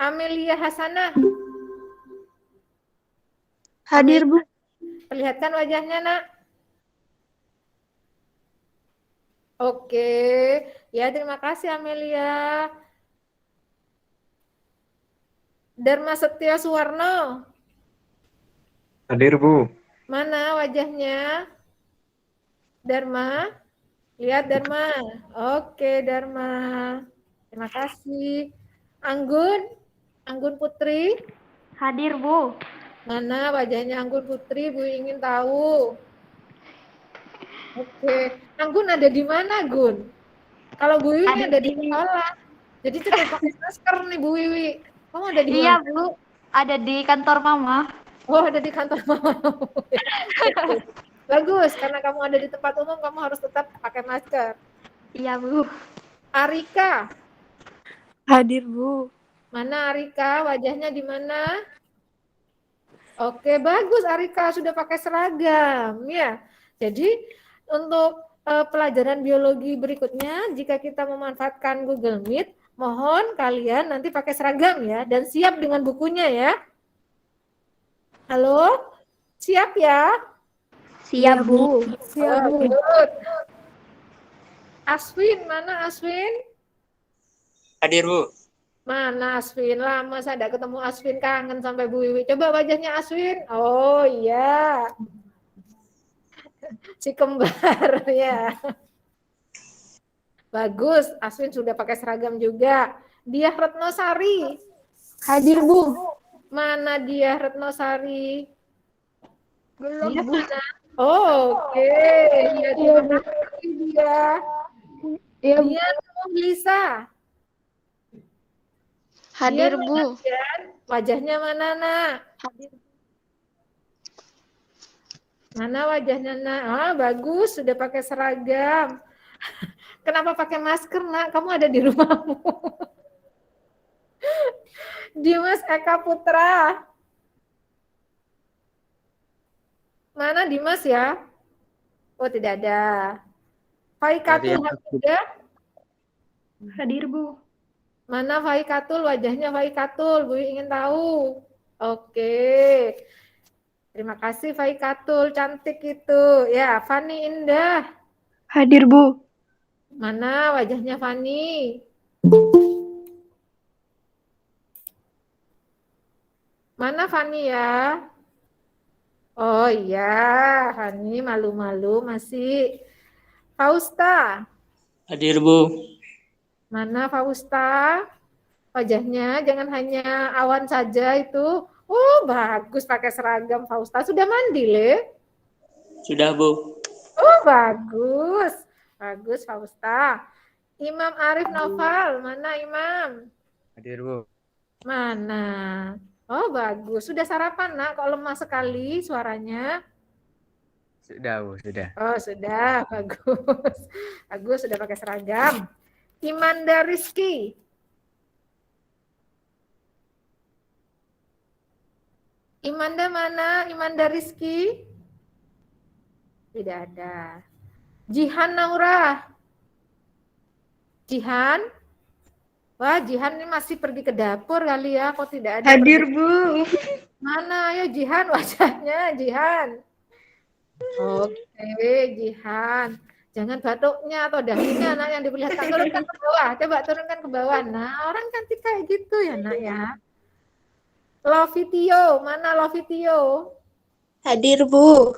Amelia Hasanah. Hadir, Bu. Perlihatkan wajahnya, Nak. Oke. Ya, terima kasih Amelia. Dharma Setia Suwarno. Hadir, Bu. Mana wajahnya? Dharma. Lihat Dharma. Oke, Dharma. Terima kasih. Anggun. Anggun Putri. Hadir, Bu. Mana wajahnya Anggun Putri? Bu ingin tahu. Oke. Anggun ada di mana, Gun? Kalau Bu Wiwi ada di sekolah. Jadi tetap pakai masker nih, Bu Wiwi. Kamu ada di Iya, mana? Bu. Ada di kantor Mama. Oh, ada di kantor Mama. Bagus, karena kamu ada di tempat umum, kamu harus tetap pakai masker. Iya, Bu. Arika. Hadir, Bu. Mana Arika? Wajahnya di mana? Oke, bagus Arika sudah pakai seragam ya. Jadi untuk pelajaran biologi berikutnya, jika kita memanfaatkan Google Meet, mohon kalian nanti pakai seragam ya dan siap dengan bukunya ya. Halo? Siap ya? Siap, Bu. Siap, Bu. Good. Aswin, mana Aswin? Hadir, Bu. Mana Aswin? Lama saya tidak ketemu Aswin, kangen sampai Bu Wiwi. Coba wajahnya Aswin. Oh iya. Si kembar ya. Bagus, Aswin sudah pakai seragam juga. Dia Retnosari. Hadir, Bu. Mana dia Retnosari? Belum, Dia Bu. mana? Oh, oke. Ya, terima kasih dia. Iya, Bu. Dia Lisa. Hadir, Dia Bu. wajahnya mana, Nak? Hadir. Mana wajahnya, Nak? Ah, bagus, sudah pakai seragam. Kenapa pakai masker, Nak? Kamu ada di rumahmu. Dimas Eka Putra. Mana Dimas ya? Oh, tidak ada. Faikatul Hamidah. Hadir, Bu. Mana Faikatul? Wajahnya Faikatul. Bu ingin tahu. Oke. Terima kasih Faikatul. Cantik itu. Ya, Fani Indah. Hadir, Bu. Mana wajahnya Fani? Mana Fani ya? Oh iya, Fani malu-malu masih. Fausta. Hadir, Bu. Mana Fausta? Wajahnya jangan hanya awan saja itu. Oh, bagus pakai seragam Fausta. Sudah mandi, Le? Sudah, Bu. Oh, bagus. Bagus Fausta. Imam Arif Noval, mana Imam? Hadir, Bu. Mana? Oh, bagus. Sudah sarapan, Nak? Kok lemah sekali suaranya? Sudah, Bu, sudah. Oh, sudah. Bagus. Bagus, sudah pakai seragam. Imanda Rizky. Imanda mana? Imanda Rizky? Tidak ada. Jihan Naura. Jihan? Wah, Jihan ini masih pergi ke dapur kali ya. Kok tidak ada? Hadir, Bu. Mana? Ayo Jihan wajahnya. Jihan. Oke, Jihan. Jangan batuknya atau dahinya, Nak, yang diperlihatkan. Turunkan ke bawah. Coba turunkan ke bawah. Nah, orang cantik kayak gitu ya, Nak ya. Lovitio, mana Lovitio? Hadir, Bu.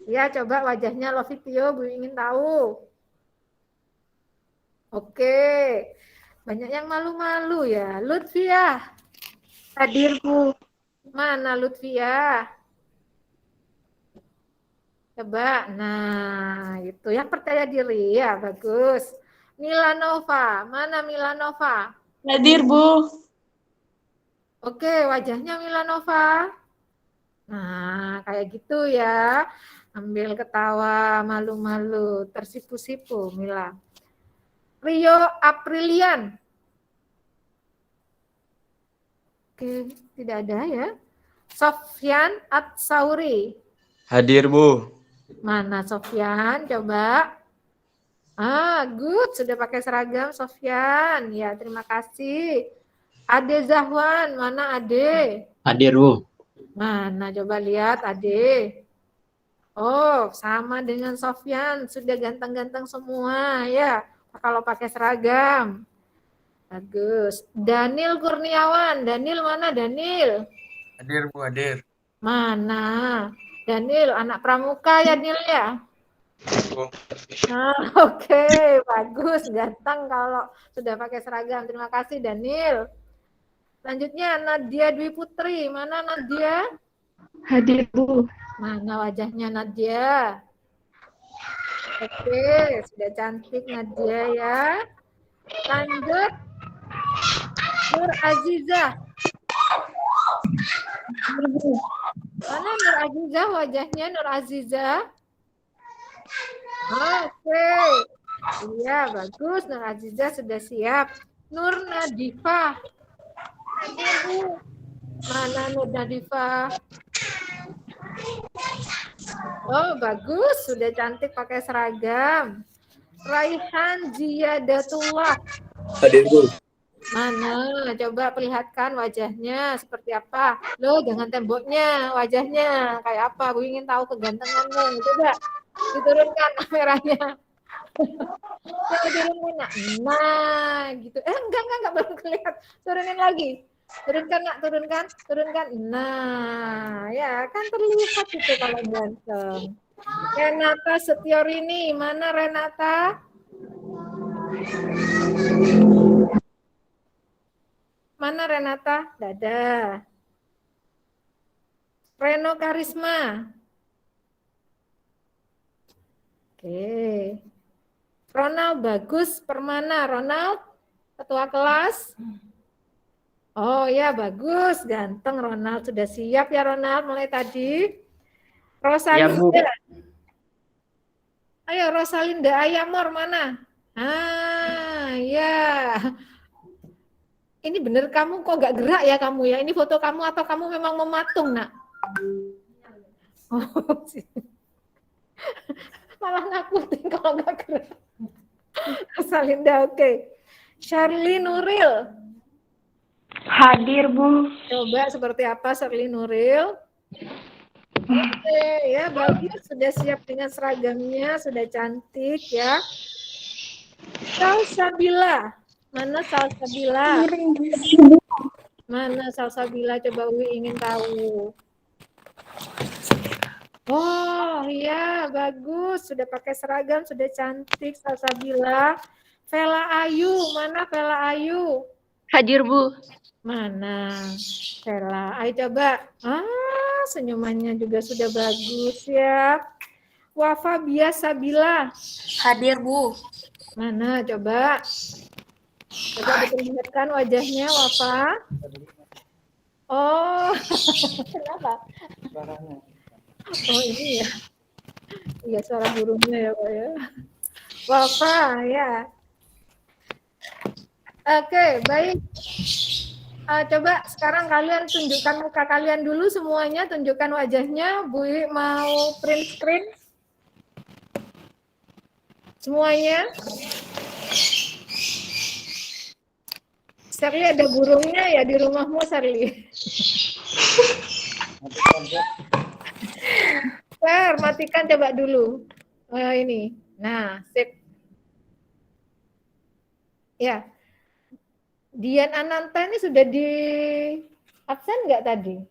Ya, coba wajahnya Lovitio, Bu ingin tahu. Oke. Banyak yang malu-malu ya. Lutfia. Hadir, Bu. Mana Lutfia? Coba. Nah, itu yang percaya diri ya, bagus. Milanova, mana Milanova? Hadir, Bu. Oke, wajahnya Milanova. Nah, kayak gitu ya. Ambil ketawa, malu-malu, tersipu-sipu, Mila. Rio Aprilian. Oke, tidak ada ya. Sofyan Atsauri. Hadir, Bu. Mana Sofyan? Coba. Ah, good. Sudah pakai seragam Sofyan. Ya, terima kasih. Ade Zahwan, mana Ade? Hadir, Bu. Mana coba lihat Ade. Oh, sama dengan Sofyan, sudah ganteng-ganteng semua ya. Kalau pakai seragam. Bagus. Daniel Kurniawan, Daniel mana Daniel? Hadir, Bu, hadir. Mana? Daniel, anak pramuka ya Daniel ya? Bu. Nah, oke, bagus, ganteng kalau sudah pakai seragam. Terima kasih Daniel. Selanjutnya Nadia Dwi Putri, mana Nadia? Hadir, Bu. Mana wajahnya Nadia? Oke, sudah cantik Nadia ya. Lanjut, Nur Azizah. Mana Nur Azizah wajahnya Nur Azizah? Oke. Iya, bagus. Nur Azizah sudah siap. Nur Nadifah. Hadir, Bu. Mana Nur Nadifah? Oh, bagus. Sudah cantik pakai seragam. Raihan Ziyadatullah. Hadir, Bu. Mana? Coba perlihatkan wajahnya seperti apa. Loh, jangan temboknya, wajahnya kayak apa. Bu ingin tahu kegantenganmu. Coba diturunkan kameranya. Coba turunkan, nak. Nah, gitu. Enggak, belum kelihatan. Turunin lagi. Turunkan, nak, turunkan. Nah, ya kan terlihat itu kalau ganteng. Renata Setiorini, mana Renata? Mana Renata? Dadah. Reno Karisma. Oke. Ronald Bagus Permana. Ronald, ketua kelas. Oh ya, bagus. Ganteng Ronald. Sudah siap ya Ronald mulai tadi? Rosalinda. Ayo Rosalinda Ayamor mana? Ya. Ini bener kamu kok gak gerak ya kamu ya? Ini foto kamu atau kamu memang mematung, nak? Oh, malah nakutin kalau gak gerak. Salinda, oke. Shirley Nuril. Hadir, Bu. Coba seperti apa Shirley Nuril? Oke, ya bagus. Sudah siap dengan seragamnya, sudah cantik ya. Salsabila. Mana Salsabila? Mana Salsabila? Coba Uwi ingin tahu. Oh iya, bagus. Sudah pakai seragam, sudah cantik Salsabila. Vela Ayu, mana Vela Ayu? Hadir, Bu. Mana Vela? Ayo coba. Senyumannya juga sudah bagus ya. Wafa Biasabila. Hadir, Bu. Mana coba? Coba diperlihatkan wajahnya, Wafa. Oh, kenapa? Oh, ini ya. Iya, suara burungnya ya, Pak ya. Wafa, ya. Oke, baik. Coba sekarang kalian tunjukkan muka kalian dulu semuanya, tunjukkan wajahnya. Bu mau print screen? Semuanya. Serli ada burungnya ya di rumahmu, Serli? Ser, matikan coba dulu. Ini. Nah, sip. Ya. Dian Ananta ini sudah di absen nggak tadi?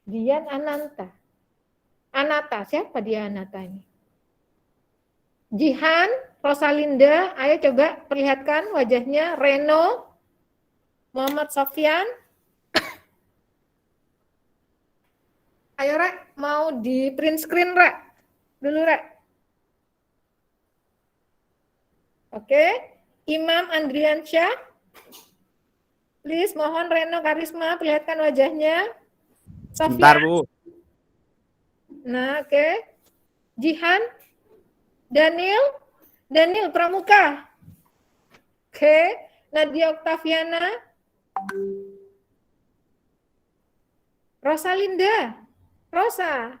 Dian Ananta. Anata, siapa dia Anata ini? Jihan, Rosalinda, ayo coba perlihatkan wajahnya. Reno, Muhammad Sofyan. Ayo Rek, mau di print screen Rek? Dulu Rek. Oke, Imam Andriansyah. Please, mohon Reno Karisma, perlihatkan wajahnya. Sofyan. Bentar, Bu. Nah, oke. Jihan. Daniel Pramuka. Oke, Nadia Oktaviana. Rosalinda. Rosa.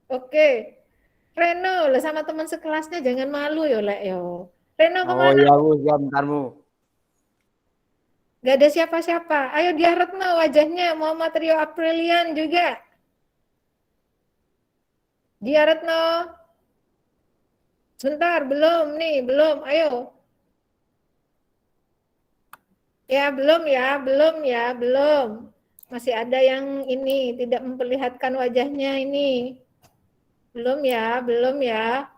Oke. Reno, lah sama teman sekelasnya jangan malu yo, Lek yo. Reno kemana? Oh iya, Bu, siap, bentar, Bu. Gak ada siapa-siapa. Ayo Dia Retno wajahnya. Muhammad Rio Aprilian juga. Dia Retno. Sebentar, belum nih, belum. Ayo. Ya, belum ya, belum ya, belum. Masih ada yang ini tidak memperlihatkan wajahnya ini. Belum ya, belum ya.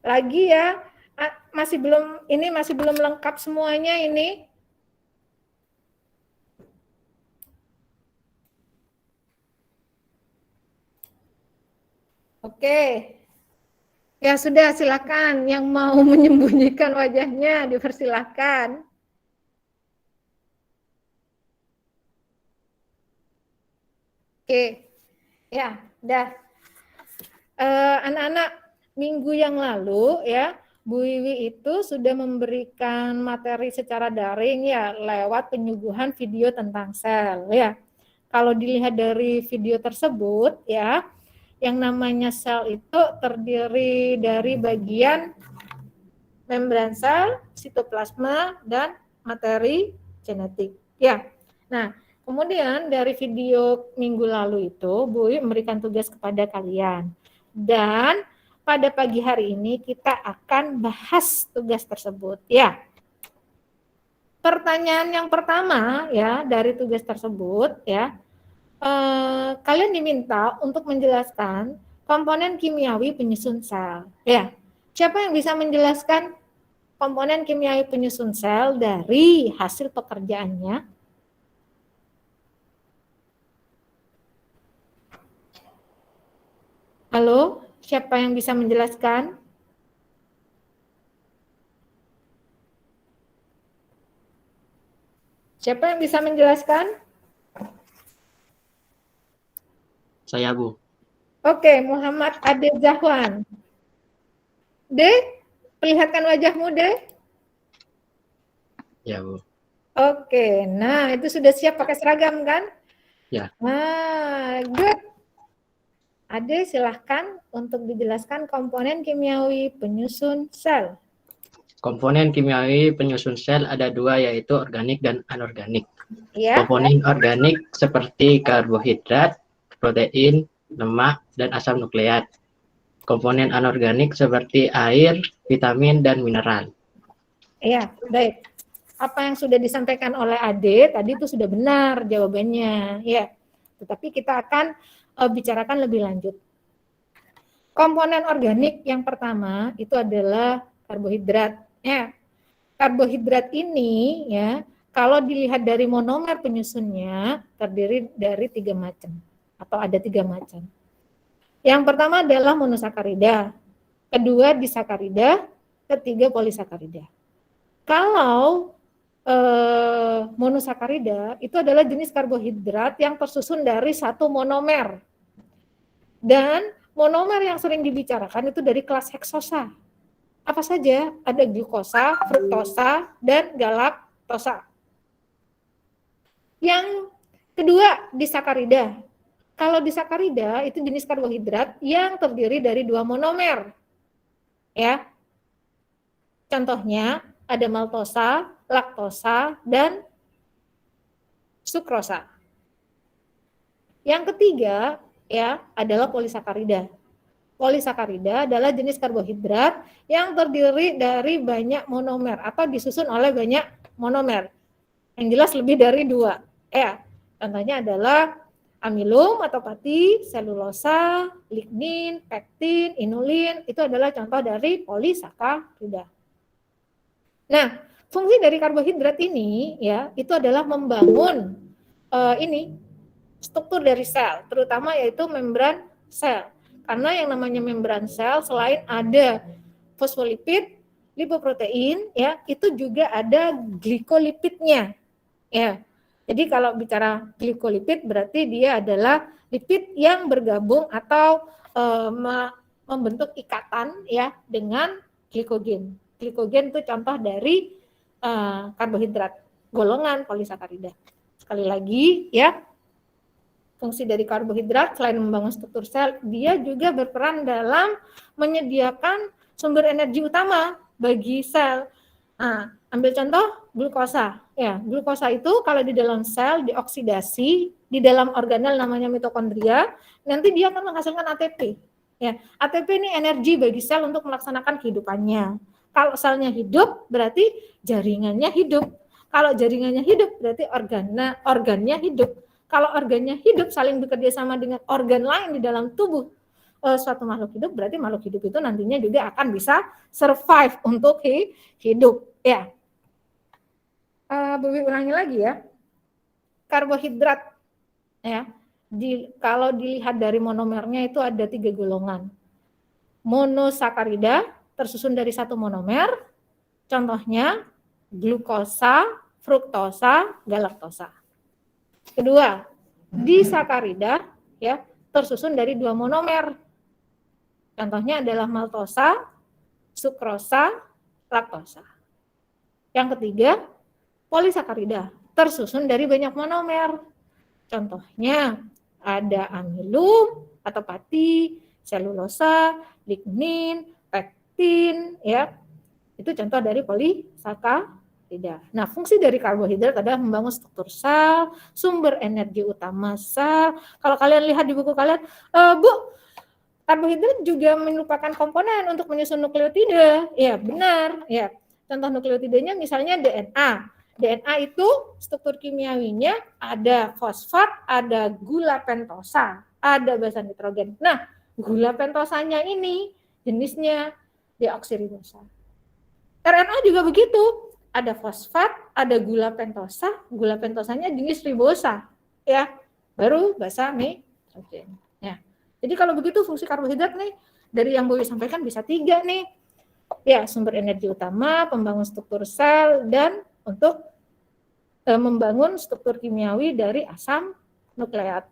Lagi ya, masih belum lengkap semuanya ini. Oke. Ya sudah, silakan yang mau menyembunyikan wajahnya dipersilahkan. Oke. Ya, udah. Anak-anak, minggu yang lalu ya, Bu Wiwi itu sudah memberikan materi secara daring ya lewat penyuguhan video tentang sel ya. Kalau dilihat dari video tersebut ya, yang namanya sel itu terdiri dari bagian membran sel, sitoplasma, dan materi genetik. Ya. Nah, kemudian dari video minggu lalu itu Bu Wiwi memberikan tugas kepada kalian. Dan pada pagi hari ini kita akan bahas tugas tersebut ya. Pertanyaan yang pertama ya dari tugas tersebut ya, kalian diminta untuk menjelaskan komponen kimiawi penyusun sel ya. Siapa yang bisa menjelaskan komponen kimiawi penyusun sel dari hasil pekerjaannya? Halo, siapa yang bisa menjelaskan? Siapa yang bisa menjelaskan? Saya, Bu. Oke, Muhammad Ade Zahwan. De, perlihatkan wajahmu, De. Ya, Bu. Oke, nah itu sudah siap pakai seragam kan? Ya. Nah, good. Ade, silahkan untuk dijelaskan komponen kimiawi penyusun sel. Komponen kimiawi penyusun sel ada dua, yaitu organik dan anorganik. Ya. Komponen organik seperti karbohidrat, protein, lemak, dan asam nukleat. Komponen anorganik seperti air, vitamin, dan mineral. Ya, baik. Apa yang sudah disampaikan oleh Ade tadi itu sudah benar jawabannya, ya. Tetapi kita akan bicarakan lebih lanjut. Komponen organik yang pertama itu adalah karbohidrat. Ya, karbohidrat ini ya, kalau dilihat dari monomer penyusunnya terdiri dari 3 macam atau ada 3 macam. Yang pertama adalah monosakarida, kedua disakarida, ketiga polisakarida. Kalau monosakarida itu adalah jenis karbohidrat yang tersusun dari satu monomer. Dan monomer yang sering dibicarakan itu dari kelas heksosa. Apa saja? Ada glukosa, fruktosa, dan galaktosa. Yang kedua, disakarida. Kalau disakarida itu jenis karbohidrat yang terdiri dari 2 monomer. Ya. Contohnya ada maltosa, laktosa, dan sukrosa. Yang ketiga ya adalah polisakarida. Polisakarida adalah jenis karbohidrat yang terdiri dari banyak monomer atau disusun oleh banyak monomer. Yang jelas lebih dari 2. Ya, contohnya adalah amilum atau pati, selulosa, lignin, pektin, inulin, itu adalah contoh dari polisakarida. Nah, fungsi dari karbohidrat ini ya itu adalah membangun struktur dari sel, terutama yaitu membran sel. Karena yang namanya membran sel selain ada fosfolipid, lipoprotein ya, itu juga ada glikolipidnya. Ya. Jadi kalau bicara glikolipid berarti dia adalah lipid yang bergabung atau membentuk ikatan ya dengan glikogen. Glikogen itu contoh dari karbohidrat golongan polisakarida. Sekali lagi ya, fungsi dari karbohidrat selain membangun struktur sel, dia juga berperan dalam menyediakan sumber energi utama bagi sel. Nah, ambil contoh glukosa. Ya, glukosa itu kalau di dalam sel dioksidasi di dalam organel namanya mitokondria, nanti dia akan menghasilkan ATP. Ya, ATP ini energi bagi sel untuk melaksanakan kehidupannya. Kalau selnya hidup, berarti jaringannya hidup. Kalau jaringannya hidup, berarti organnya hidup. Kalau organnya hidup saling bekerja sama dengan organ lain di dalam tubuh suatu makhluk hidup, berarti makhluk hidup itu nantinya juga akan bisa survive untuk hidup. Ya, Bobi ulangi lagi ya. Karbohidrat, ya. Kalau dilihat dari monomernya itu ada 3 golongan. Monosakarida tersusun dari 1 monomer. Contohnya glukosa, fruktosa, galaktosa. Kedua, disakarida ya tersusun dari 2 monomer. Contohnya adalah maltosa, sukrosa, laktosa. Yang ketiga, polisakarida tersusun dari banyak monomer. Contohnya ada amilum atau pati, selulosa, lignin, pektin ya. Itu contoh dari polisakarida. Nah, fungsi dari karbohidrat adalah membangun struktur sel, sumber energi utama sel. Kalau kalian lihat di buku kalian, Bu, karbohidrat juga merupakan komponen untuk menyusun nukleotida. Ya, benar. Ya, contoh nukleotidanya misalnya DNA. DNA itu struktur kimiawinya ada fosfat, ada gula pentosa, ada basa nitrogen. Nah, gula pentosanya ini jenisnya deoksiribosa. RNA juga begitu. Ada fosfat, ada gula pentosanya jenis ribosa, ya, baru basa nitrogen. Ya, jadi kalau begitu fungsi karbohidrat nih dari yang Bowi sampaikan bisa 3 nih, ya, sumber energi utama, pembangun struktur sel, dan untuk membangun struktur kimiawi dari asam nukleat,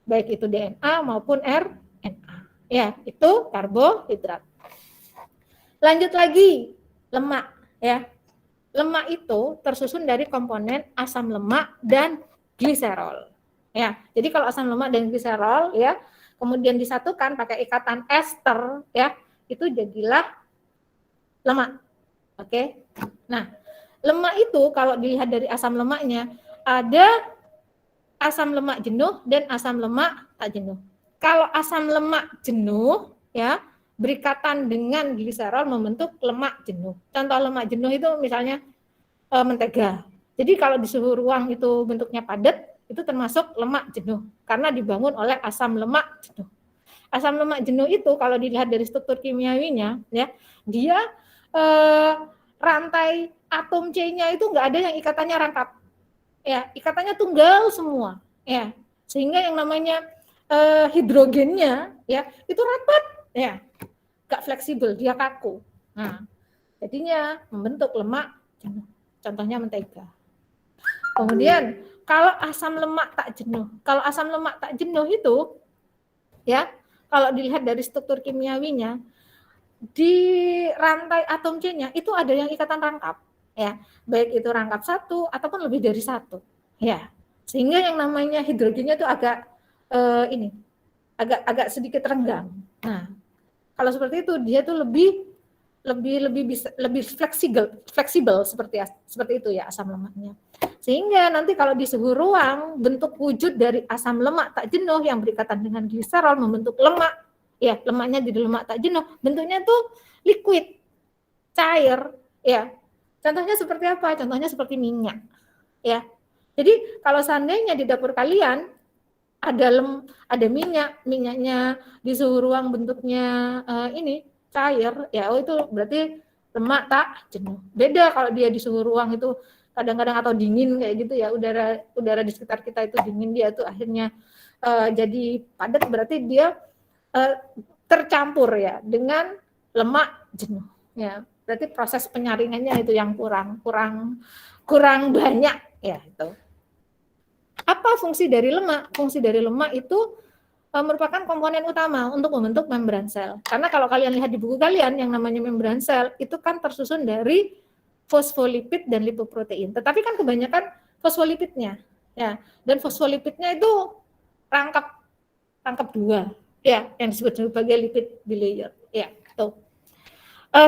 baik itu DNA maupun RNA. Ya, itu karbohidrat. Lanjut lagi, lemak, ya. Lemak itu tersusun dari komponen asam lemak dan gliserol. Ya, jadi kalau asam lemak dan gliserol ya, kemudian disatukan pakai ikatan ester ya, itu jadilah lemak. Oke. Nah, lemak itu kalau dilihat dari asam lemaknya ada asam lemak jenuh dan asam lemak tak jenuh. Kalau asam lemak jenuh ya, berikatan dengan gliserol membentuk lemak jenuh. Contoh lemak jenuh itu misalnya mentega. Jadi kalau di suhu ruang itu bentuknya padat, itu termasuk lemak jenuh karena dibangun oleh asam lemak jenuh. Asam lemak jenuh itu kalau dilihat dari struktur kimiawinya, ya, dia rantai atom C-nya itu nggak ada yang ikatannya rangkap, ya, ikatannya tunggal semua, ya, sehingga yang namanya hidrogennya, ya, itu rapat, ya, nggak fleksibel, dia kaku. Nah, jadinya membentuk lemak jenuh. Contohnya mentega. Kemudian kalau asam lemak tak jenuh itu, ya, kalau dilihat dari struktur kimiawinya, di rantai atom C-nya itu ada yang ikatan rangkap, ya, baik itu rangkap 1 ataupun lebih dari 1, ya, sehingga yang namanya hidrogennya itu agak agak sedikit renggang. Nah, kalau seperti itu dia tuh lebih fleksibel seperti itu ya asam lemaknya. Sehingga nanti kalau di suhu ruang bentuk wujud dari asam lemak tak jenuh yang berikatan dengan gliserol membentuk lemak, ya, lemaknya jadi lemak tak jenuh, bentuknya tuh liquid, cair, ya. Contohnya seperti apa? Contohnya seperti minyak, ya. Jadi kalau seandainya di dapur kalian ada minyaknya di suhu ruang bentuknya ini cair, ya, oh itu berarti lemak tak jenuh. Beda kalau dia di suhu ruang itu kadang-kadang atau dingin kayak gitu ya, udara di sekitar kita itu dingin, dia tuh akhirnya jadi padat, berarti dia tercampur ya dengan lemak jenuh, ya. Berarti proses penyaringannya itu yang kurang banyak, ya, itu. Apa fungsi dari lemak? Fungsi dari lemak itu merupakan komponen utama untuk membentuk membran sel. Karena kalau kalian lihat di buku kalian yang namanya membran sel itu kan tersusun dari fosfolipid dan lipoprotein. Tetapi kan kebanyakan fosfolipidnya, ya. Dan fosfolipidnya itu rangkap dua, ya, yang disebut sebagai lipid bilayer, ya, tuh.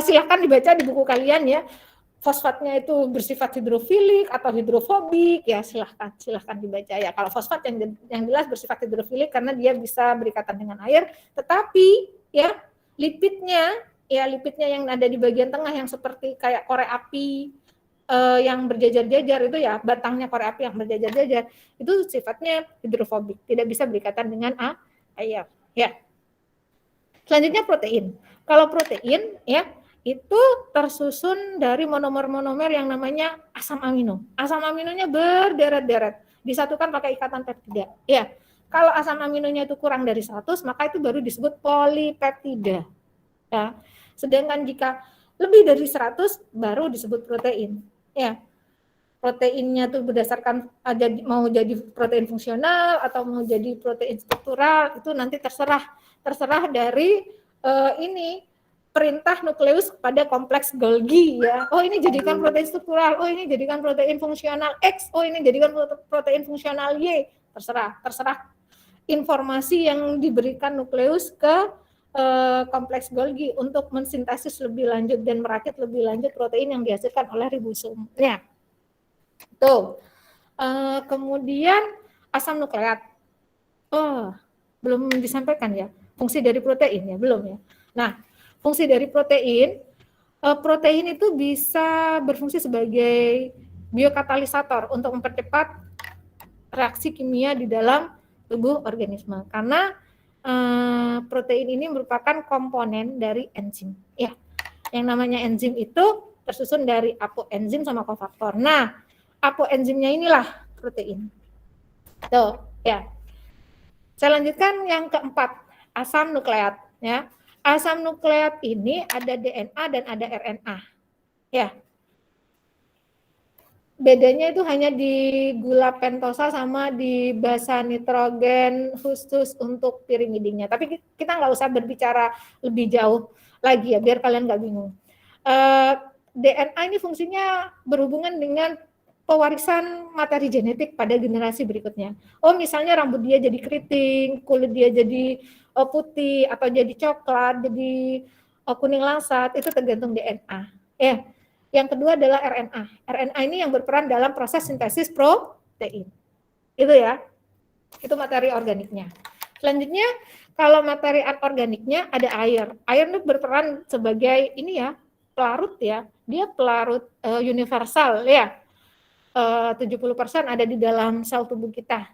Silahkan dibaca di buku kalian ya. Fosfatnya itu bersifat hidrofilik atau hidrofobik, ya silahkan dibaca ya. Kalau fosfat yang jelas bersifat hidrofilik karena dia bisa berikatan dengan air, tetapi ya lipidnya yang ada di bagian tengah yang seperti kayak korek api yang berjajar-jajar itu ya, batangnya korek api yang berjajar-jajar itu sifatnya hidrofobik, tidak bisa berikatan dengan air ya. Selanjutnya protein. Kalau protein ya itu tersusun dari monomer-monomer yang namanya asam amino. Asam aminonya berderet-deret, disatukan pakai ikatan peptida. Ya, kalau asam aminonya itu kurang dari 100, maka itu baru disebut polipeptida. Ya. Sedangkan jika lebih dari 100 baru disebut protein. Ya. Proteinnya tuh berdasarkan mau jadi protein fungsional atau mau jadi protein struktural itu nanti terserah dari ini perintah nukleus pada kompleks Golgi ya. Oh ini jadikan protein struktural, oh ini jadikan protein fungsional X, oh ini jadikan protein fungsional Y. Terserah informasi yang diberikan nukleus ke kompleks Golgi untuk mensintesis lebih lanjut dan merakit lebih lanjut protein yang dihasilkan oleh ribosom. Ya. Tuh. Kemudian asam nukleat. Oh, belum disampaikan ya. Fungsi dari protein ya, belum ya. Nah, fungsi dari protein itu bisa berfungsi sebagai biokatalisator untuk mempercepat reaksi kimia di dalam tubuh organisme karena protein ini merupakan komponen dari enzim ya. Yang namanya enzim itu tersusun dari apoenzim sama kofaktor. Nah, apoenzimnya inilah protein. Tuh, ya. Saya lanjutkan yang keempat, asam nukleat ya. Asam nukleat ini ada DNA dan ada RNA. Ya. Bedanya itu hanya di gula pentosa sama di basa nitrogen khusus untuk pirimidinnya. Tapi kita nggak usah berbicara lebih jauh lagi ya, biar kalian nggak bingung. DNA ini fungsinya berhubungan dengan pewarisan materi genetik pada generasi berikutnya. Oh, misalnya rambut dia jadi keriting, kulit dia jadi putih atau jadi coklat, jadi kuning langsat, itu tergantung DNA. Ya. Yang kedua adalah RNA. RNA ini yang berperan dalam proses sintesis protein. Itu ya. Itu materi organiknya. Selanjutnya, kalau materi anorganiknya ada air. Air itu berperan sebagai ini ya, pelarut ya. Dia pelarut universal ya. 70% ada di dalam sel tubuh kita.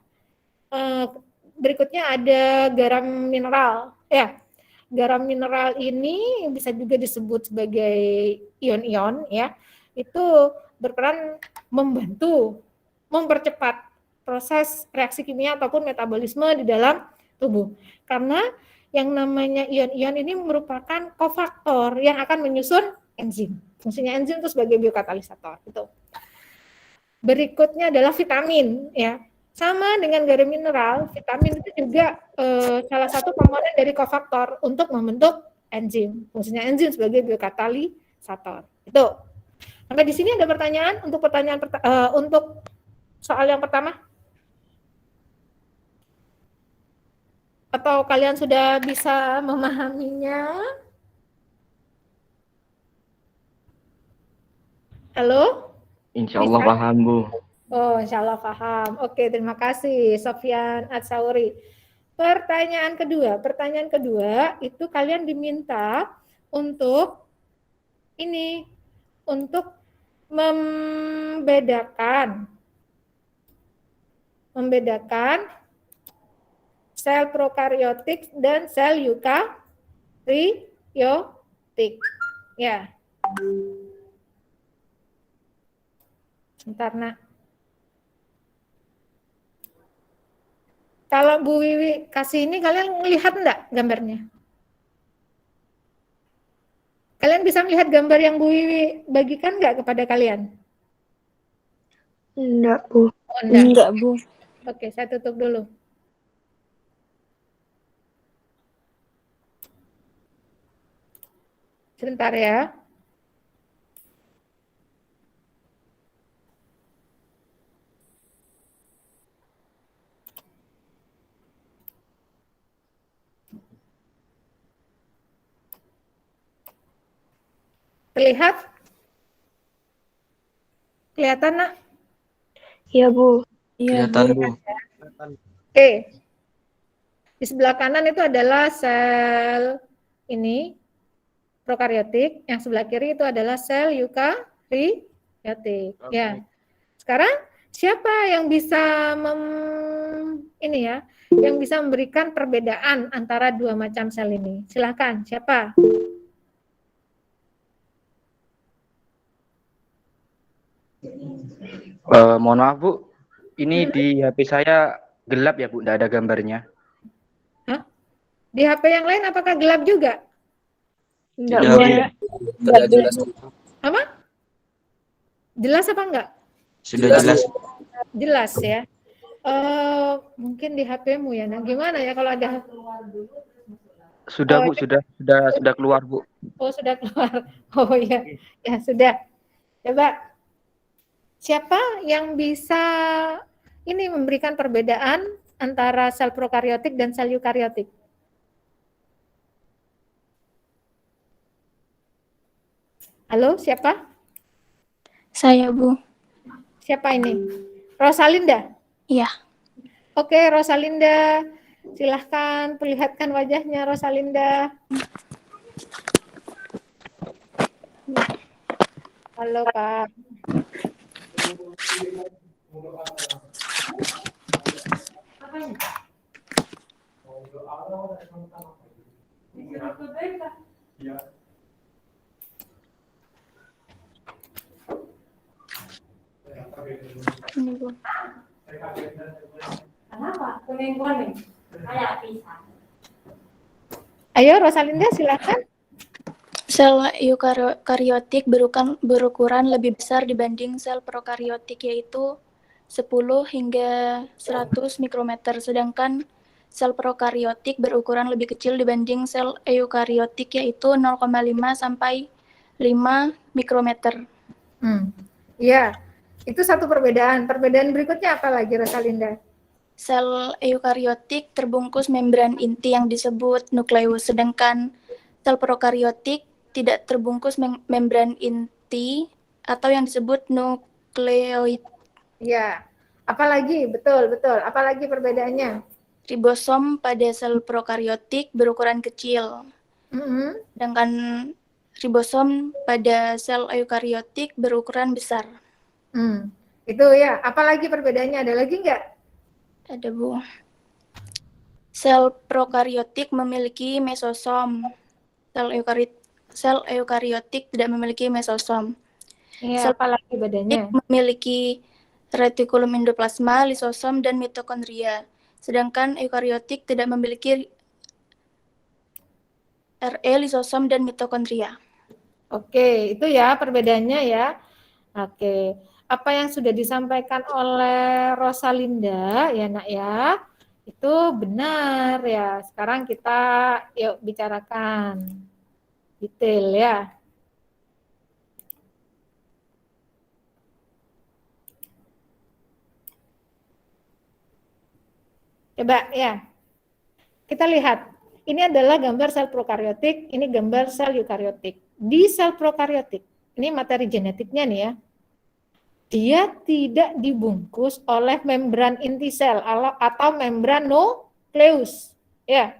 Berikutnya ada garam mineral ya. Garam mineral ini bisa juga disebut sebagai ion-ion ya. Itu berperan membantu mempercepat proses reaksi kimia ataupun metabolisme di dalam tubuh. Karena yang namanya ion-ion ini merupakan kofaktor yang akan menyusun enzim. Fungsinya enzim itu sebagai biokatalisator gitu. Berikutnya adalah vitamin ya. Sama dengan garam mineral, vitamin itu juga salah satu komponen dari kofaktor untuk membentuk enzim. Fungsinya enzim sebagai biokatalisator. Itu. Sampai di sini ada pertanyaan untuk untuk soal yang pertama? Atau kalian sudah bisa memahaminya? Halo? Insya Allah paham, Bu. Oh, insya Allah paham. Oke, terima kasih Sofyan Atsauri. Pertanyaan kedua itu kalian diminta untuk ini, untuk membedakan sel prokaryotik dan sel eukaryotik. Ya. Sebentar, Nak. Kalau Bu Wiwi kasih ini, kalian melihat enggak gambarnya? Kalian bisa melihat gambar yang Bu Wiwi bagikan enggak kepada kalian? Enggak, Bu. Oh, enggak. Bu. Oke, saya tutup dulu. Sebentar ya. Terlihat? Kelihatan, Nak? Iya, Bu. Kelihatan, Bu. Oke. Di sebelah kanan itu adalah sel ini prokariotik, yang sebelah kiri itu adalah sel eukariotik. Ya. Sekarang siapa yang bisa yang bisa memberikan perbedaan antara dua macam sel ini? Silakan, siapa? Mohon maaf Bu, ini di HP saya gelap ya Bu, nggak ada gambarnya. Di HP yang lain apakah gelap juga? Enggak, Tidak, Bu. Bu. Tidak jelas. Apa? Jelas apa enggak? Sudah jelas. Jelas ya. Mungkin di HP-mu ya. Nah, gimana ya kalau ada? Sudah Oh, Bu, sudah keluar Bu. Oh, sudah keluar. Oh iya. Ya, sudah. Coba. Siapa yang bisa ini memberikan perbedaan antara sel prokariotik dan sel eukariotik? Halo, siapa? Saya, Bu. Siapa ini? Rosalinda? Iya. Oke, Rosalinda. Silahkan perlihatkan wajahnya, Rosalinda. Halo, Pak. Ini, Bu. Ayo, Rosalinda, silakan. Sel eukariotik berukuran lebih besar dibanding sel prokariotik, yaitu 10 hingga 100 mikrometer, sedangkan sel prokariotik berukuran lebih kecil dibanding sel eukariotik, yaitu 0,5 sampai 5 mikrometer. Ya, itu satu perbedaan. Perbedaan berikutnya apa lagi, Rosalinda? Sel eukariotik terbungkus membran inti yang disebut nukleus, sedangkan sel prokariotik tidak terbungkus membran inti atau yang disebut nukleoid. Ya, apalagi? Betul. Apalagi perbedaannya? Ribosom pada sel prokariotik berukuran kecil, sedangkan ribosom pada sel eukariotik berukuran besar. Itu ya. Apalagi perbedaannya? Ada lagi nggak? Ada, Bu. Sel prokariotik memiliki mesosom. Sel eukariotik tidak memiliki mesosom. Iya, apalagi bedanya? Memiliki retikulum endoplasma, lisosom, dan mitokondria. Sedangkan eukariotik tidak memiliki RE, lisosom, dan mitokondria. Oke, itu ya perbedaannya ya. Oke, apa yang sudah disampaikan oleh Rosalinda ya Nak ya, itu benar ya. Sekarang kita yuk bicarakan detail ya. Coba ya, kita lihat. Ini adalah gambar sel prokariotik, ini gambar sel eukariotik. Di sel prokariotik, ini materi genetiknya nih ya, dia tidak dibungkus oleh membran inti sel atau membran nukleus. Ya.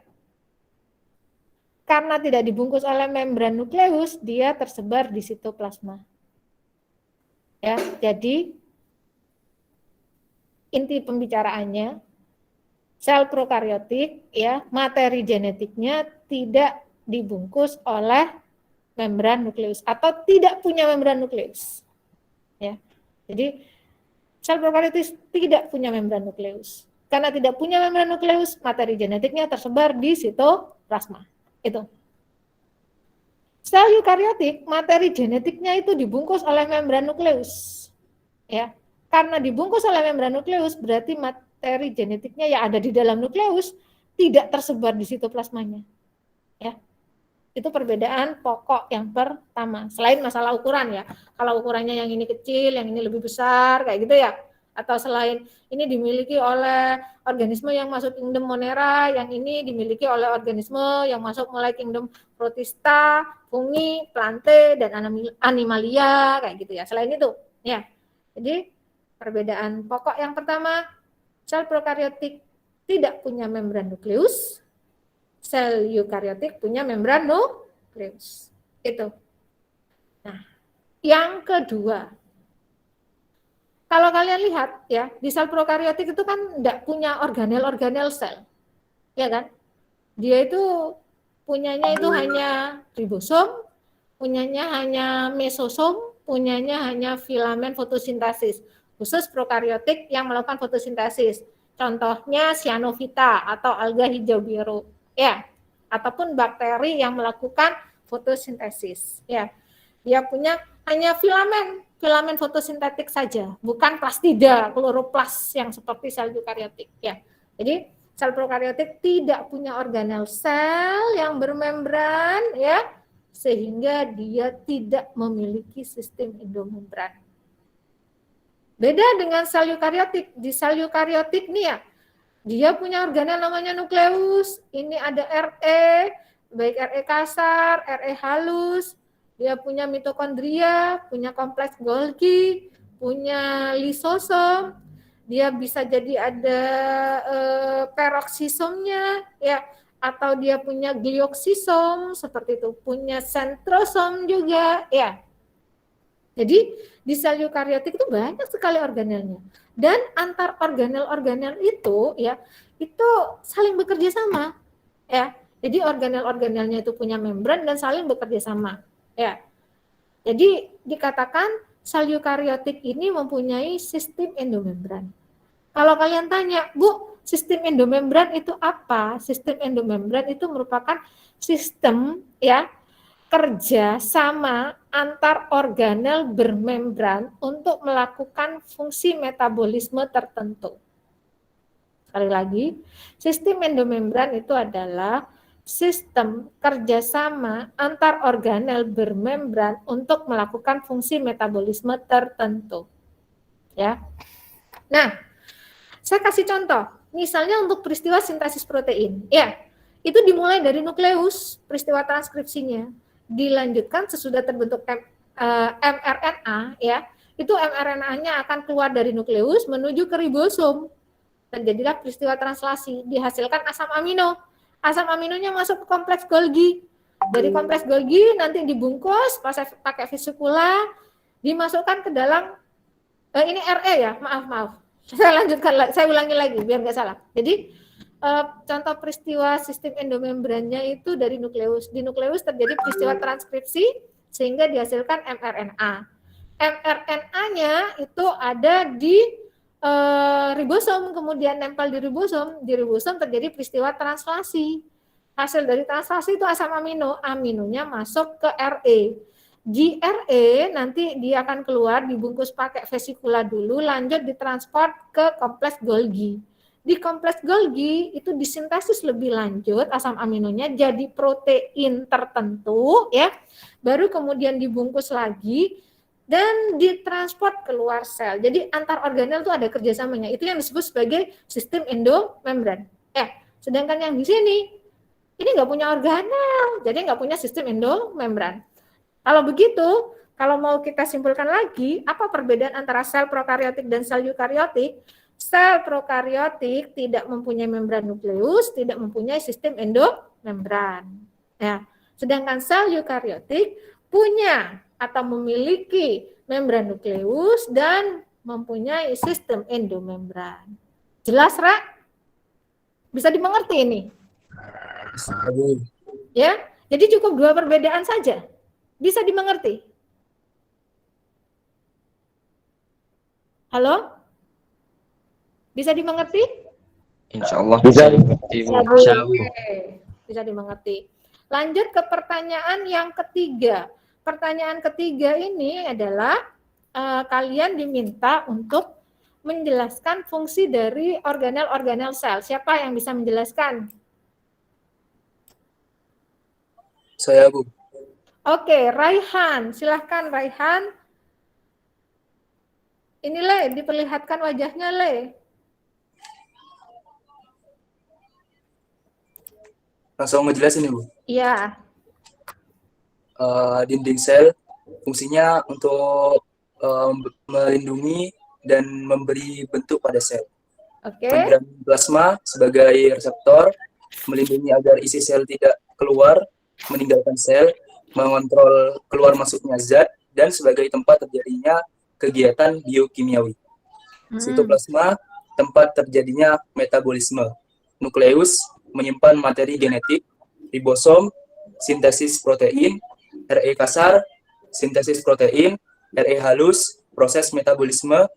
Karena tidak dibungkus oleh membran nukleus, dia tersebar di sitoplasma. Ya, jadi inti pembicaraannya sel prokariotik ya, materi genetiknya tidak dibungkus oleh membran nukleus atau tidak punya membran nukleus. Ya. Jadi sel prokariotik tidak punya membran nukleus. Karena tidak punya membran nukleus, materi genetiknya tersebar di sitoplasma. Itu. Sel eukariotik, materi genetiknya itu dibungkus oleh membran nukleus. Ya. Karena dibungkus oleh membran nukleus, berarti materi genetiknya yang ada di dalam nukleus tidak tersebar di sitoplasmanya. Ya. Itu perbedaan pokok yang pertama. Selain masalah ukuran ya. Kalau ukurannya yang ini kecil, yang ini lebih besar, kayak gitu ya. Atau selain ini dimiliki oleh organisme yang masuk kingdom Monera, yang ini dimiliki oleh organisme yang masuk mulai kingdom Protista, fungi, plante, dan animalia, kayak gitu ya. Selain itu, ya. Jadi perbedaan pokok yang pertama, sel prokariotik tidak punya membran nukleus, sel eukariotik punya membran nukleus. Itu. Nah, yang kedua, kalau kalian lihat ya, di sel prokariotik itu kan tidak punya organel-organel sel, ya kan? Dia itu punyanya itu hanya ribosom, punyanya hanya mesosom, punyanya hanya filamen fotosintesis. Khusus prokariotik yang melakukan fotosintesis. Contohnya cyanophyta atau alga hijau biru, ya, ataupun bakteri yang melakukan fotosintesis, ya. Dia punya hanya filamen fotosintetik saja, bukan plastida, kloroplas yang seperti sel eukariotik, ya. Jadi sel prokariotik tidak punya organel sel yang bermembran, ya, sehingga dia tidak memiliki sistem endomembran. Beda dengan sel eukariotik. Di sel eukariotik nih ya, dia punya organel namanya nukleus. Ini ada RE, baik RE kasar, RE halus. Dia punya mitokondria, punya kompleks Golgi, punya lisosom. Dia bisa jadi ada peroksisomnya, ya, atau dia punya glioksisom seperti itu, punya sentrosom juga, ya. Jadi di sel eukariotik itu banyak sekali organelnya, dan antar organel-organel itu, ya, itu saling bekerja sama, ya. Jadi organel-organelnya itu punya membran dan saling bekerja sama, ya. Jadi dikatakan sel eukariotik ini mempunyai sistem endomembran. Kalau kalian tanya, Bu, sistem endomembran itu apa? Sistem endomembran itu merupakan sistem, ya, kerja sama antar organel bermembran untuk melakukan fungsi metabolisme tertentu. Sekali lagi, sistem endomembran itu adalah sistem kerjasama antar organel bermembran untuk melakukan fungsi metabolisme tertentu. Ya. Nah, saya kasih contoh, misalnya untuk peristiwa sintesis protein, ya, itu dimulai dari nukleus, peristiwa transkripsinya, dilanjutkan sesudah terbentuk mRNA, ya, itu mRNA-nya akan keluar dari nukleus menuju ke ribosom, terjadilah peristiwa translasi, dihasilkan asam amino. Asam aminonya masuk ke kompleks Golgi. Dari kompleks Golgi nanti dibungkus pakai vesikula, dimasukkan ke dalam ini RE ya, maaf. Saya lanjutkan, saya ulangi lagi biar nggak salah. Jadi contoh peristiwa sistem endomembrannya itu dari nukleus. Di nukleus terjadi peristiwa transkripsi sehingga dihasilkan mRNA. mRNA-nya itu ada di ribosom, kemudian nempel di ribosom terjadi peristiwa translasi. Hasil dari translasi itu asam amino, aminonya masuk ke RE. Di RE nanti dia akan keluar dibungkus pakai vesikula dulu, lanjut ditransport ke kompleks Golgi. Di kompleks Golgi itu disintesis lebih lanjut asam aminonya jadi protein tertentu, ya. Baru kemudian dibungkus lagi dan ditransport keluar sel. Jadi antar organel itu ada kerjasamanya. Itu yang disebut sebagai sistem endomembran. Sedangkan yang di sini ini nggak punya organel, jadi nggak punya sistem endomembran. Kalau begitu, kalau mau kita simpulkan lagi, apa perbedaan antara sel prokariotik dan sel eukariotik? Sel prokariotik tidak mempunyai membran nukleus, tidak mempunyai sistem endomembran. Ya. Sedangkan sel eukariotik punya atau memiliki membran nukleus dan mempunyai sistem endomembran. Jelas, Ra? Bisa dimengerti ini? Ya, jadi cukup dua perbedaan saja. Bisa dimengerti? Halo? Bisa dimengerti? Insya Allah bisa dimengerti, Bu. Bisa dimengerti. Lanjut ke pertanyaan yang ketiga. Pertanyaan ketiga ini adalah kalian diminta untuk menjelaskan fungsi dari organel-organel sel. Siapa yang bisa menjelaskan? Saya, Bu. Oke, Raihan. Silahkan, Raihan. Ini Le, diperlihatkan wajahnya Le. Langsung ngejelasin nih Bu. Iya. Dinding sel fungsinya untuk melindungi dan memberi bentuk pada sel. Oke. Membran plasma sebagai reseptor melindungi agar isi sel tidak keluar meninggalkan sel, mengontrol keluar masuknya zat, dan sebagai tempat terjadinya kegiatan biokimiawi. Sitoplasma tempat terjadinya metabolisme. Nukleus menyimpan materi genetik. Ribosom sintesis protein. RE kasar sintesis protein. RE halus proses metabolisme.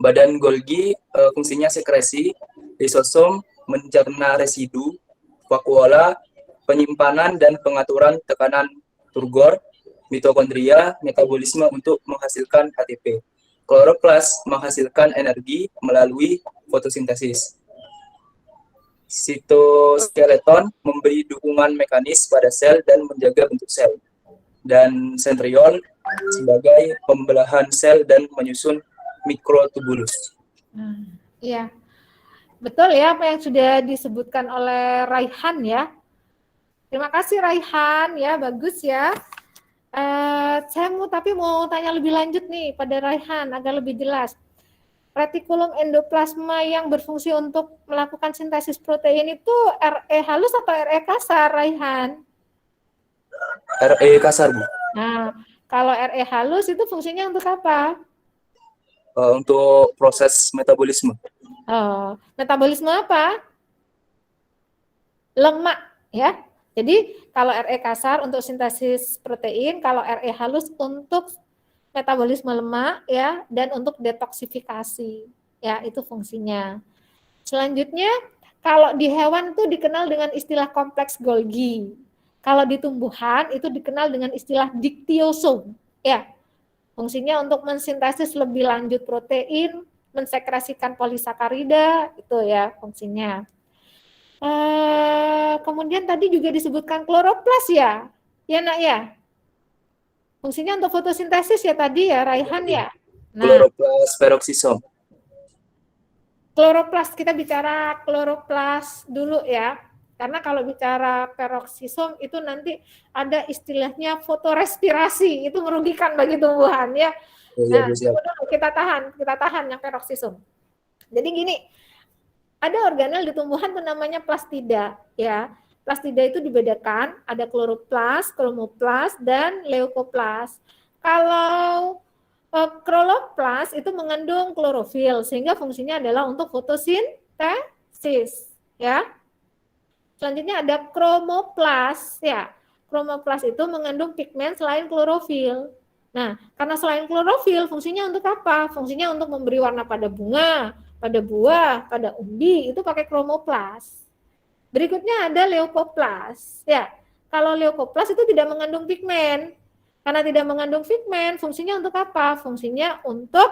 Badan Golgi fungsinya sekresi. Lisosom mencerna residu. Vakuola penyimpanan dan pengaturan tekanan turgor. Mitokondria metabolisme untuk menghasilkan ATP. Kloroplas menghasilkan energi melalui fotosintesis. Sitoskeleton memberi dukungan mekanis pada sel dan menjaga bentuk sel. Dan sentriol sebagai pembelahan sel dan menyusun mikrotubulus. Iya. Betul ya apa yang sudah disebutkan oleh Raihan ya. Terima kasih Raihan ya, bagus ya. Saya mau tanya lebih lanjut nih pada Raihan agar lebih jelas. Retikulum endoplasma yang berfungsi untuk melakukan sintesis protein itu RE halus atau RE kasar, Raihan? RE kasar, Bu. Nah, kalau RE halus itu fungsinya untuk apa? Untuk proses metabolisme. Metabolisme apa? Lemak, ya. Jadi kalau RE kasar untuk sintesis protein, kalau RE halus untuk metabolisme lemak ya dan untuk detoksifikasi. Ya, itu fungsinya. Selanjutnya, kalau di hewan itu dikenal dengan istilah kompleks Golgi. Kalau di tumbuhan itu dikenal dengan istilah diktiosom. Ya. Fungsinya untuk mensintesis lebih lanjut protein, mensekresikan polisakarida, itu ya fungsinya. Kemudian tadi juga disebutkan kloroplas ya, ya nak ya. Fungsinya untuk fotosintesis ya tadi ya, Raihan ya. Nah, Kloroplas peroksisom. Kloroplas, kita bicara kloroplas dulu ya. Karena kalau bicara peroksisom itu nanti ada istilahnya fotorespirasi, itu merugikan bagi tumbuhan ya. Nah, kita tahan yang peroksisom. Jadi gini, ada organel di tumbuhan itu namanya plastida ya. Plastida itu dibedakan, ada kloroplas, kromoplas, dan leukoplas. Kalau kloroplas itu mengandung klorofil, sehingga fungsinya adalah untuk fotosintesis ya. Selanjutnya ada kromoplas ya. Kromoplas itu mengandung pigmen selain klorofil. Nah, karena selain klorofil fungsinya untuk apa? Fungsinya untuk memberi warna pada bunga, pada buah, pada umbi, itu pakai kromoplas. Berikutnya ada leukoplas ya. Kalau leukoplas itu tidak mengandung pigmen. Karena tidak mengandung pigmen, fungsinya untuk apa? Fungsinya untuk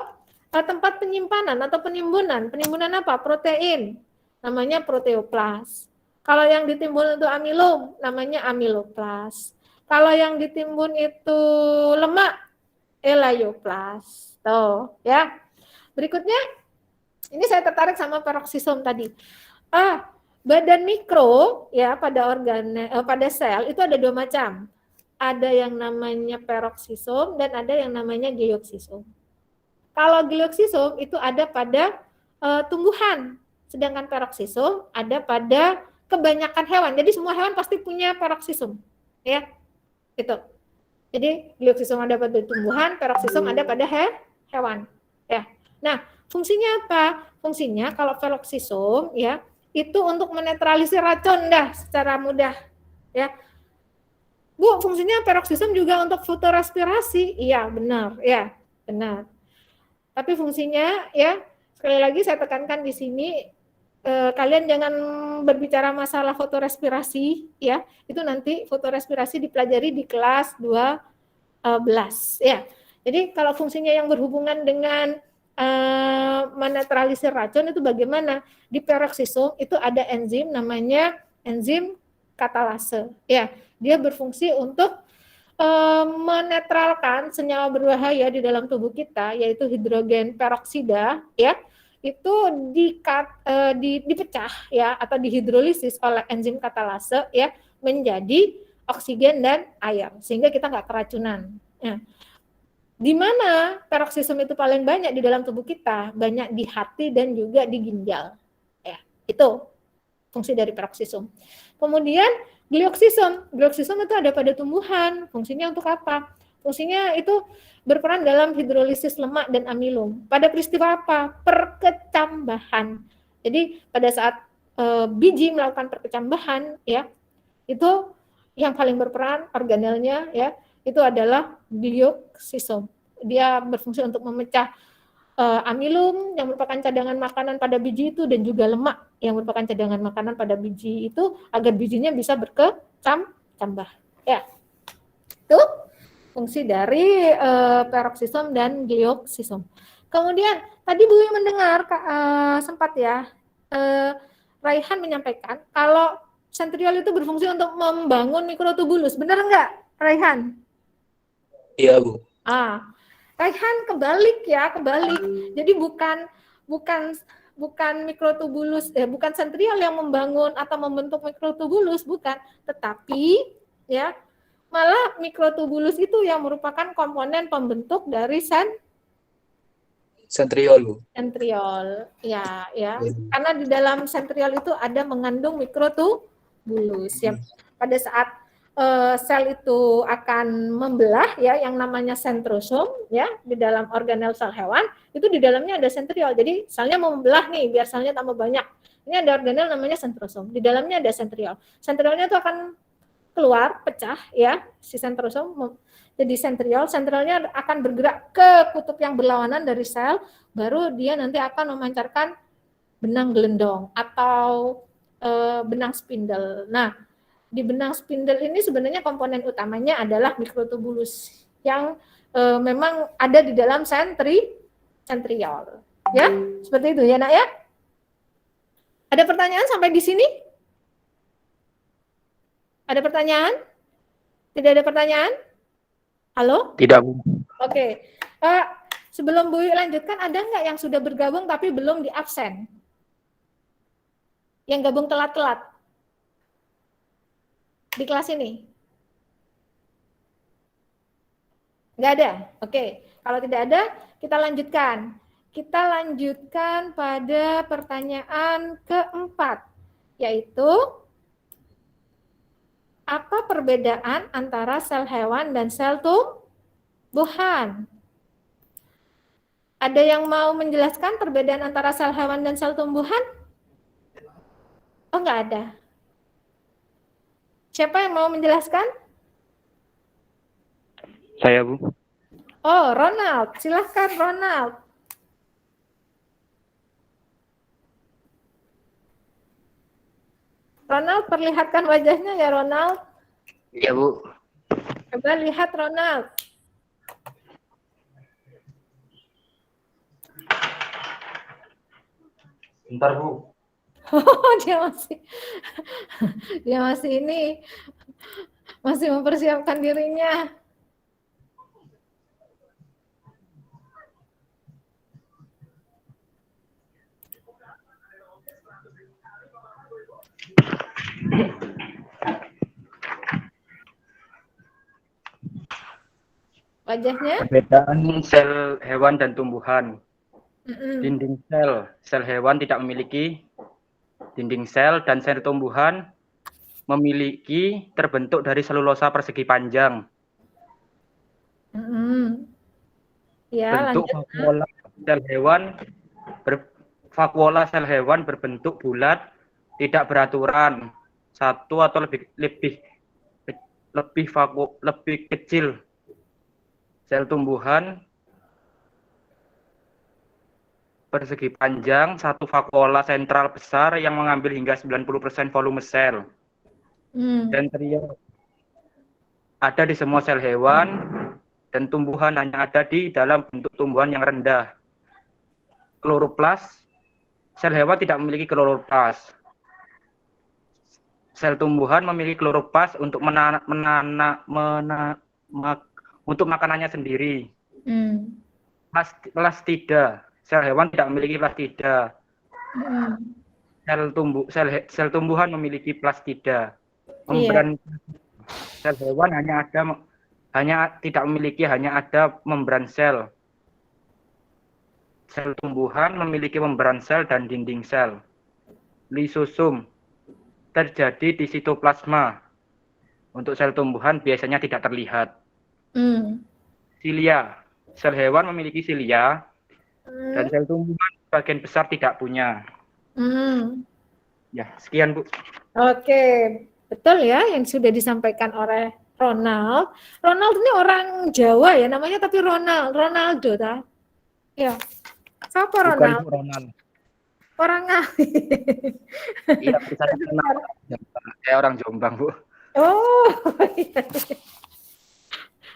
tempat penyimpanan atau penimbunan. Penimbunan apa? Protein. Namanya proteoplas. Kalau yang ditimbun itu amilum, namanya amiloplas. Kalau yang ditimbun itu lemak, elaioplas. Tuh, ya. Berikutnya, ini saya tertarik sama peroksisom tadi. Badan mikro ya pada pada sel itu ada dua macam. Ada yang namanya peroksisom dan ada yang namanya geoksisom. Kalau geoksisom itu ada pada tumbuhan, sedangkan peroksisom ada pada kebanyakan hewan. Jadi semua hewan pasti punya peroksisom, ya. Gitu. Jadi geoksisom ada pada tumbuhan, peroksisom ada pada hewan, ya. Nah, fungsinya apa? Fungsinya kalau peroksisom ya, itu untuk menetralisir racun dah secara mudah, ya. Bu, fungsinya peroksisom juga untuk fotorespirasi. Iya, benar, ya, benar. Tapi fungsinya ya, sekali lagi saya tekankan di sini, kalian jangan berbicara masalah fotorespirasi ya, itu nanti fotorespirasi dipelajari di kelas 12 ya. Jadi kalau fungsinya yang berhubungan dengan menetralisir racun itu bagaimana? Di peroksisom itu ada enzim namanya enzim katalase ya. Dia berfungsi untuk menetralkan senyawa berbahaya di dalam tubuh kita, yaitu hidrogen peroksida, ya, itu dipecah ya atau dihidrolisis oleh enzim katalase ya menjadi oksigen dan air, sehingga kita nggak keracunan. Ya. Di mana peroksisum itu paling banyak di dalam tubuh kita? Banyak di hati dan juga di ginjal. Ya, itu fungsi dari peroksisum. Kemudian glioksisum. Glioksisum itu ada pada tumbuhan. Fungsinya untuk apa? Fungsinya itu berperan dalam hidrolisis lemak dan amilum. Pada peristiwa apa? Perkecambahan. Jadi pada saat biji melakukan perkecambahan, ya, itu yang paling berperan organelnya, ya, itu adalah glioksisum. Dia berfungsi untuk memecah amilum yang merupakan cadangan makanan pada biji itu dan juga lemak yang merupakan cadangan makanan pada biji itu agar bijinya bisa berkecambah. Ya, itu fungsi dari peroksisum dan glioksisum. Kemudian tadi Bu mendengar sempat ya Raihan menyampaikan kalau sentriol itu berfungsi untuk membangun mikrotubulus. Benar enggak, Raihan? Iya, Bu. Raihan kebalik ya, kebalik. Jadi bukan mikrotubulus, bukan sentriol yang membangun atau membentuk mikrotubulus, bukan. Tetapi ya malah mikrotubulus itu yang merupakan komponen pembentuk dari Sentriol, Bu. sentriol. Ya. Karena di dalam sentriol itu ada mengandung mikrotubulus. Ya. Pada saat sel itu akan membelah ya yang namanya sentrosom ya di dalam organel sel hewan itu di dalamnya ada sentriol. Jadi selnya mau membelah nih biar selnya tambah banyak. Ini ada organel namanya sentrosom. Di dalamnya ada sentriol. Sentriolnya itu akan keluar pecah ya si sentrosom jadi sentriol. Sentriolnya akan bergerak ke kutub yang berlawanan dari sel, baru dia nanti akan memancarkan benang gelendong atau benang spindle. Nah, di benang spindle ini sebenarnya komponen utamanya adalah mikrotubulus yang memang ada di dalam sentriol. Ya, seperti itu ya, Nak ya. Ada pertanyaan sampai di sini? Ada pertanyaan? Tidak ada pertanyaan? Halo? Tidak, Bu. Oke. Sebelum Bu lanjutkan, ada nggak yang sudah bergabung tapi belum di absen? Yang gabung telat-telat? Di kelas ini? Nggak ada? Oke. Kalau tidak ada, kita lanjutkan. Kita lanjutkan pada pertanyaan keempat, yaitu apa perbedaan antara sel hewan dan sel tumbuhan? Ada yang mau menjelaskan perbedaan antara sel hewan dan sel tumbuhan? Oh, nggak ada. Siapa yang mau menjelaskan? Saya, Bu. Oh, Ronald. Silahkan, Ronald. Ronald, perlihatkan wajahnya ya, Ronald. Iya, Bu. Coba lihat, Ronald. Bentar, Bu. Oh, dia masih ini, masih mempersiapkan dirinya. Wajahnya? Perbedaan sel hewan dan tumbuhan. Mm-mm. Dinding sel hewan tidak memiliki dinding sel dan sel tumbuhan memiliki terbentuk dari selulosa persegi panjang. Ya, Bentuk lanjut. vakuola sel hewan berbentuk bulat, tidak beraturan, satu atau lebih kecil. Sel tumbuhan persegi panjang, satu vakuola sentral besar yang mengambil hingga 90% volume sel. Sentriol ada di semua sel hewan dan tumbuhan hanya ada di dalam bentuk tumbuhan yang rendah. Kloroplas, sel hewan tidak memiliki kloroplas. Sel tumbuhan memiliki kloroplas untuk untuk makanannya sendiri. Hmm. Plastida, sel hewan tidak memiliki plastida. Hmm. Sel tumbuhan memiliki plastida. Iya. Membran sel hewan hanya tidak memiliki, hanya ada membran sel. Sel tumbuhan memiliki membran sel dan dinding sel. Lisosom terjadi di sitoplasma. Untuk sel tumbuhan biasanya tidak terlihat. Silia, sel hewan memiliki silia dan sel tumbuhan bagian besar tidak punya. Ya, sekian Bu. Oke, betul ya yang sudah disampaikan oleh Ronald. Ronald ini orang Jawa ya namanya, tapi Ronaldo ta? Ya. Siapa Bukan Ronald? Bu, Ronald. Orang Ngawi. Iya, saya kenal. Saya orang Jombang, Bu. Oh, iya.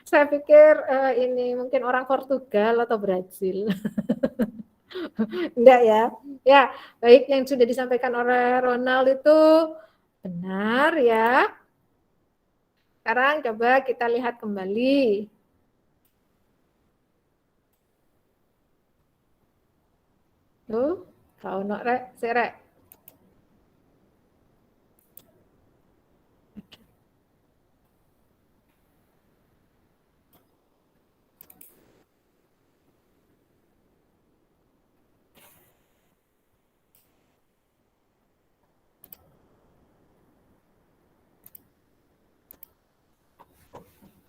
Saya pikir ini mungkin orang Portugal atau Brazil. Enggak ya. Ya, baik yang sudah disampaikan oleh Ronald itu benar ya. Sekarang coba kita lihat kembali. Tuh, kau nak rek, serek.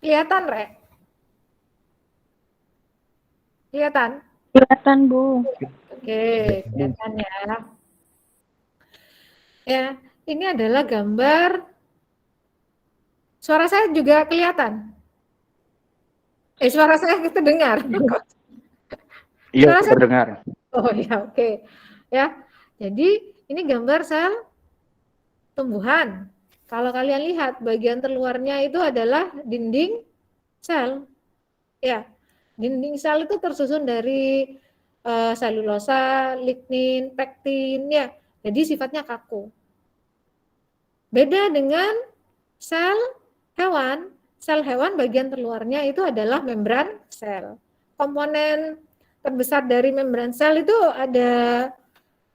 Kelihatan, Rek? Kelihatan? Kelihatan, Bu. Oke, kelihatan ya. Ya, ini adalah gambar. Suara saya juga kelihatan. Suara saya kita dengar. Iya, terdengar. Oh ya, oke. Ya, jadi ini gambar sel tumbuhan. Kalau kalian lihat, bagian terluarnya itu adalah dinding sel. Ya, dinding sel itu tersusun dari selulosa, lignin, pektin, ya. Jadi sifatnya kaku. Beda dengan sel hewan bagian terluarnya itu adalah membran sel. Komponen terbesar dari membran sel itu ada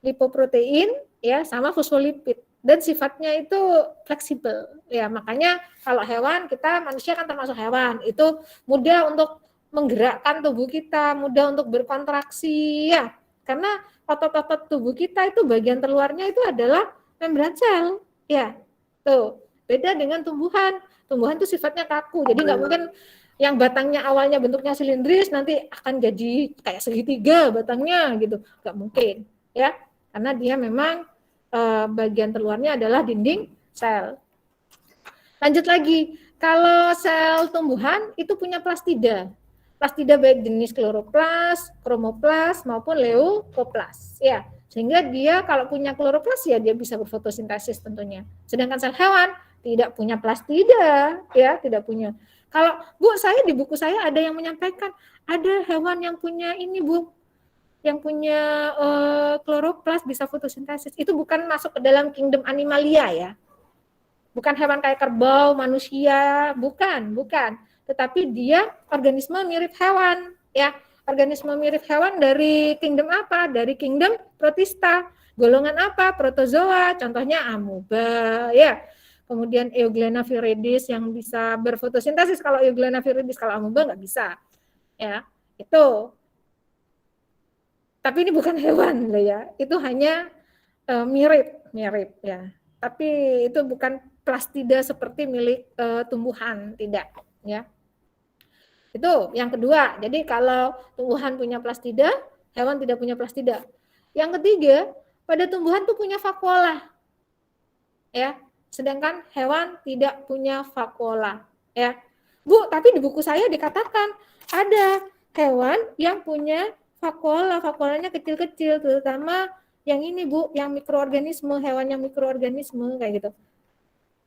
lipoprotein, ya, sama fosfolipid. Dan sifatnya itu fleksibel, ya. Makanya kalau hewan, kita manusia kan termasuk hewan, itu mudah untuk menggerakkan tubuh kita, mudah untuk berkontraksi, ya. Karena otot-otot tubuh kita itu bagian terluarnya itu adalah membran sel, ya. Tuh, beda dengan tumbuhan. Tumbuhan itu sifatnya kaku, jadi nggak mungkin yang batangnya awalnya bentuknya silindris nanti akan jadi kayak segitiga batangnya gitu, nggak mungkin, ya. Karena dia memang bagian terluarnya adalah dinding sel. Lanjut lagi, kalau sel tumbuhan itu punya plastida. Plastida baik jenis kloroplas, kromoplas maupun leukoplas, ya. Sehingga dia kalau punya kloroplas ya dia bisa berfotosintesis tentunya. Sedangkan sel hewan tidak punya plastida, ya, tidak punya. Kalau Bu, saya di buku saya ada yang menyampaikan ada hewan yang punya ini, Bu, yang punya kloroplas bisa fotosintesis. Itu bukan masuk ke dalam kingdom animalia ya. Bukan hewan kayak kerbau, manusia, bukan. Tetapi dia organisme mirip hewan, ya. Organisme mirip hewan dari kingdom apa? Dari kingdom Protista. Golongan apa? Protozoa, contohnya amoeba, ya. Kemudian Euglena viridis yang bisa berfotosintesis. Kalau Euglena viridis, kalau amoeba nggak bisa, ya. Itu. Tapi ini bukan hewan ya, itu hanya mirip ya. Tapi itu bukan plastida seperti milik tumbuhan, tidak ya. Itu yang kedua. Jadi kalau tumbuhan punya plastida, hewan tidak punya plastida. Yang ketiga, pada tumbuhan tuh punya vakuola. Ya, sedangkan hewan tidak punya vakuola, ya. Bu, tapi di buku saya dikatakan ada hewan yang punya vakuolanya kecil-kecil, terutama yang ini Bu, yang mikroorganisme, hewan yang mikroorganisme kayak gitu.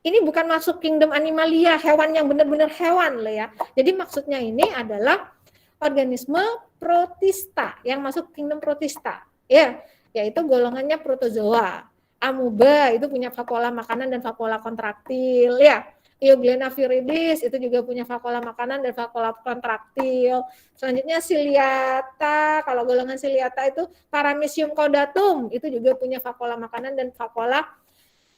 Ini bukan masuk kingdom animalia, hewan yang benar-benar hewan lah ya. Jadi maksudnya ini adalah organisme protista, yang masuk kingdom protista, ya, yaitu golongannya protozoa. Amoeba itu punya vakuola makanan dan vakuola kontraktil, ya. Euglena viridis itu juga punya vakuola makanan dan vakuola kontraktil. Selanjutnya ciliata, kalau golongan ciliata itu Paramecium caudatum itu juga punya vakuola makanan dan vakuola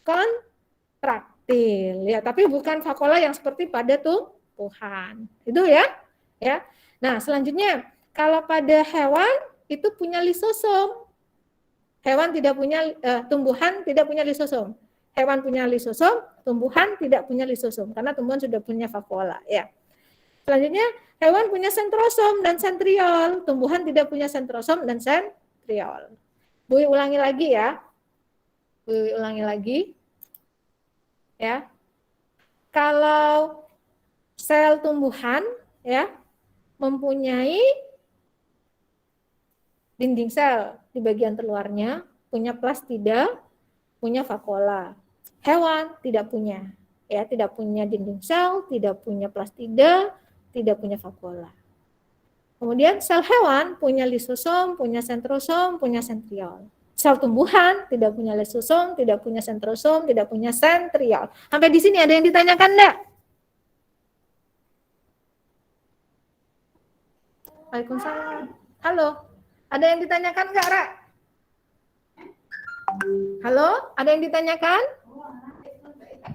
kontraktil. Ya, tapi bukan vakuola yang seperti pada tumbuhan. Itu ya. Ya. Nah, selanjutnya kalau pada hewan itu punya lisosom. Hewan tidak punya tumbuhan tidak punya lisosom. Hewan punya lisosom, tumbuhan tidak punya lisosom karena tumbuhan sudah punya vakuola ya. Selanjutnya hewan punya sentrosom dan sentriol, tumbuhan tidak punya sentrosom dan sentriol. Bu ulangi lagi ya. Bu ulangi lagi. Ya. Kalau sel tumbuhan ya mempunyai dinding sel di bagian terluarnya, punya plastida, punya vakuola. Hewan tidak punya, ya tidak punya dinding sel, tidak punya plastida, tidak punya vakuola. Kemudian sel hewan punya lisosom, punya sentrosom, punya sentriol. Sel tumbuhan tidak punya lisosom, tidak punya sentrosom, tidak punya sentriol. Sampai di sini ada yang ditanyakan enggak? Waalaikumsalam. Halo, ada yang ditanyakan enggak, Ra? Halo, ada yang ditanyakan?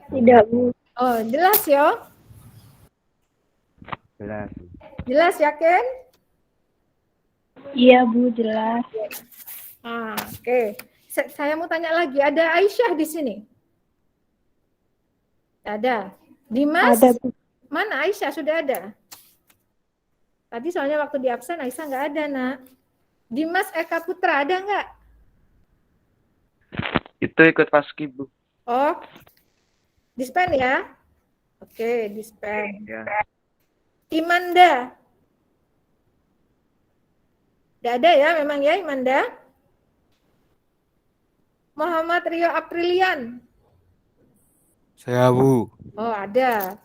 Tidak, Bu. Oh, jelas ya? Jelas. Jelas yakin? Iya, Bu, jelas. Oke. Saya mau tanya lagi, ada Aisyah di sini? Ada. Dimas? Ada, Bu. Mana Aisyah? Sudah ada? Tadi soalnya waktu di absen Aisyah nggak ada, Nak. Dimas Eka Putra ada nggak? Itu ikut paski, Bu. Oh, dispen ya? Oke, dispen. Ya. Imanda? Nggak ada ya, memang ya Imanda? Muhammad Rio Aprilian? Saya, Bu. Oh, ada.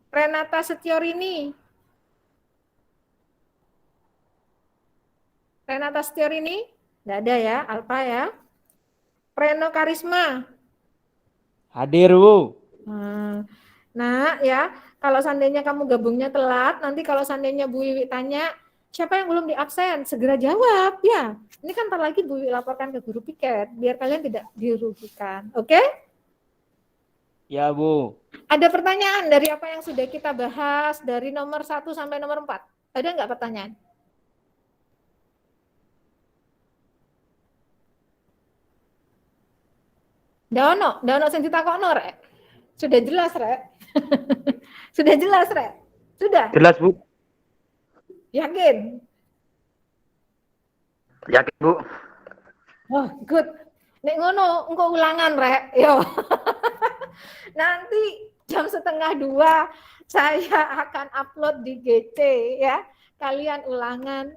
Renata Setiorini? Renata Setiorini? Nggak ada ya, Alfa ya. Reno Karisma? Hadir, Bu. Nah, ya, kalau seandainya kamu gabungnya telat, nanti kalau seandainya Bu Wiwi tanya, siapa yang belum di absen? Segera jawab, ya. Ini kan ntar lagi Bu Wiwi laporkan ke guru piket, biar kalian tidak dirugikan. Oke? Ya, Bu. Ada pertanyaan dari apa yang sudah kita bahas, dari nomor 1 sampai nomor 4? Ada nggak pertanyaan? Daono sing ditakokno, Rek. Sudah jelas, Rek. Sudah jelas, Rek. Sudah. Jelas, Bu. Yakin? Yakin, Bu. Oh, good. Nek ngono engko ulangan, Rek. Yo. Nanti jam 1:30 saya akan upload di GC ya. Kalian ulangan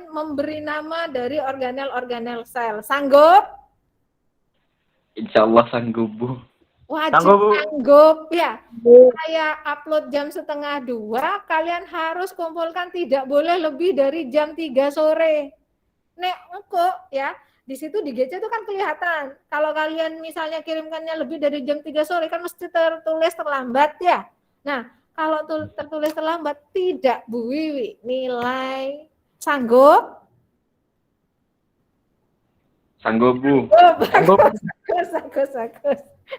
memberi nama dari organel-organel sel. Sanggup? Insya Allah sanggup, Bu. Wajib Sanggup, Bu. sanggup ya. Saya upload jam 1:30, kalian harus kumpulkan tidak boleh lebih dari jam 3 sore. Nek engko ya, di situ di GC itu kan kelihatan. Kalau kalian misalnya kirimkannya lebih dari jam 3 sore kan mesti tertulis terlambat ya. Nah, kalau tertulis terlambat tidak Bu Wiwi nilai. Sanggup? Sanggup, Bu. Oh, bagus.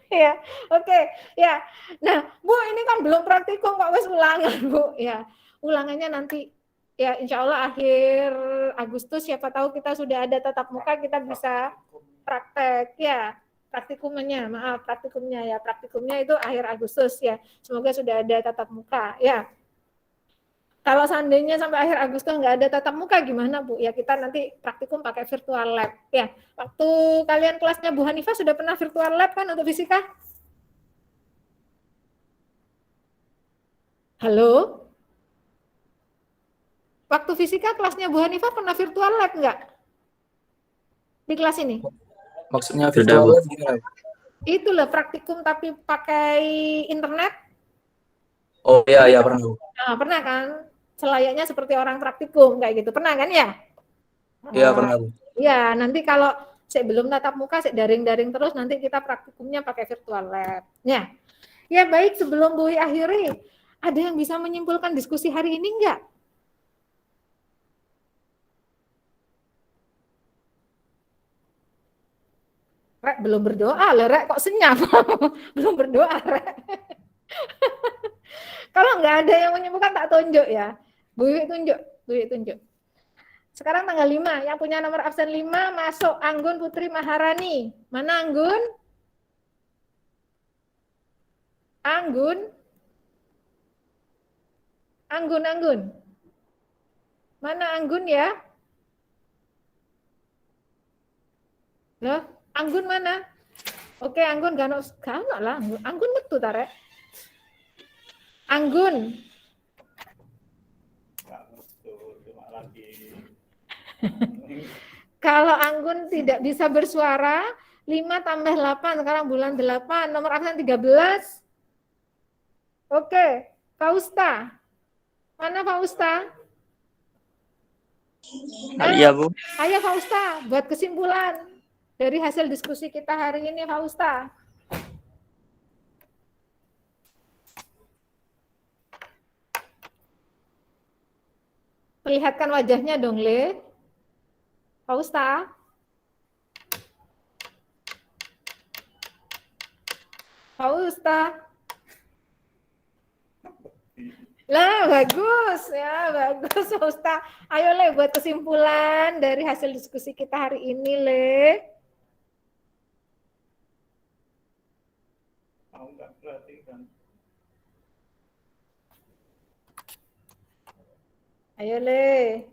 Ya, oke. Ya. Nah, Bu, ini kan belum praktikum kok wis ulangan, Bu. Ya, ulangannya nanti ya insya Allah akhir Agustus, siapa tahu kita sudah ada tatap muka, kita bisa praktek ya. Praktikumnya itu akhir Agustus ya. Semoga sudah ada tatap muka ya. Kalau seandainya sampai akhir Agustus nggak ada tatap muka gimana, Bu? Ya kita nanti praktikum pakai virtual lab ya. Waktu kalian kelasnya Bu Hanifah sudah pernah virtual lab kan untuk fisika? Halo? Waktu fisika kelasnya Bu Hanifah pernah virtual lab nggak? Di kelas ini? Maksudnya virtual lab gimana? Itulah praktikum tapi pakai internet. Oh iya pernah, Bu. Nah, pernah kan? Selayaknya seperti orang praktikum kayak gitu. Pernah kan ya? Iya pernah, Bu. Ya, nanti kalau Saya belum tatap muka, saya daring-daring terus, nanti kita praktikumnya pakai virtual lab. Ya baik, sebelum Bu Wi akhiri, ada yang bisa menyimpulkan diskusi hari ini enggak? Rek belum berdoa loh, Rek kok senyap? Belum berdoa, Rek. Kalau nggak ada yang menyimpulkan tak tunjuk ya. Bu Wi tunjuk. Sekarang tanggal 5, yang punya nomor absen 5 masuk Anggun Putri Maharani. Mana Anggun? Anggun. Mana Anggun ya? Loh, Anggun mana? Oke, Anggun gak lah. Anggun metu tarik. Anggun. Kalau Anggun tidak bisa bersuara, 5 tambah 8, sekarang bulan 8, nomor absen 13. Oke, Fausta. Mana Fausta? Iya, Bu. Ayo Fausta, buat kesimpulan dari hasil diskusi kita hari ini, Fausta. Perlihatkan wajahnya dong, Le. Fausta. Lah, bagus ya, bagus Fausta. Ayo Le, buat kesimpulan dari hasil diskusi kita hari ini, Le. Ayo Le.